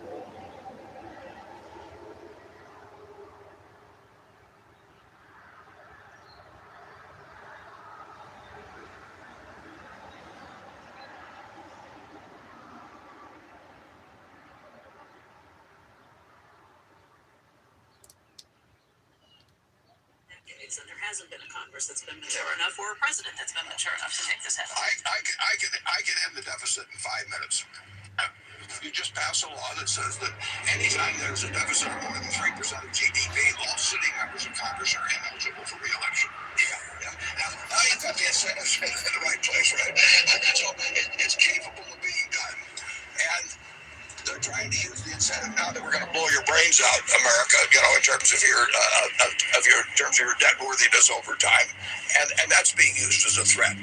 And there hasn't been a Congress that's been mature enough or a president that's been mature enough to take this head on. I can end the deficit in 5 minutes. You just pass a law that says that anytime there's a deficit of more than 3% of GDP, all sitting members of Congress are ineligible for re-election. Yeah. Now you've got the incentives in the right place, right? So it's capable of being done. And they're trying to use the incentive now that we're going to blow your brains out, America, in terms of your debt worthiness over time, and that's being used as a threat.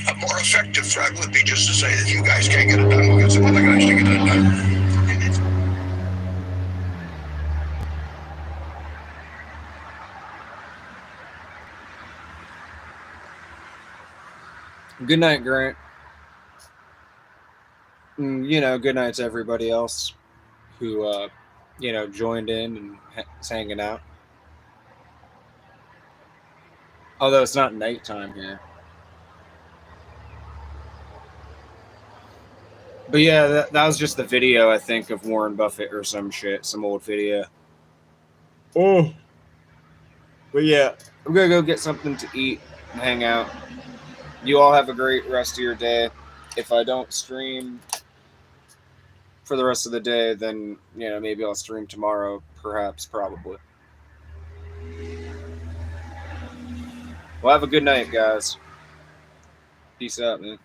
A more effective threat would be just to say that you guys can't get it done. We'll get some other guys to get it done. Good night, Grant. Good night to everybody else who, joined in and is hanging out. Although it's not nighttime here. But yeah, that was just the video, I think, of Warren Buffett or some shit, some old video. Oh. But yeah, I'm going to go get something to eat. and hang out. You all have a great rest of your day. If I don't stream for the rest of the day, then maybe I'll stream tomorrow, perhaps, probably. Well, have a good night, guys. Peace out, man.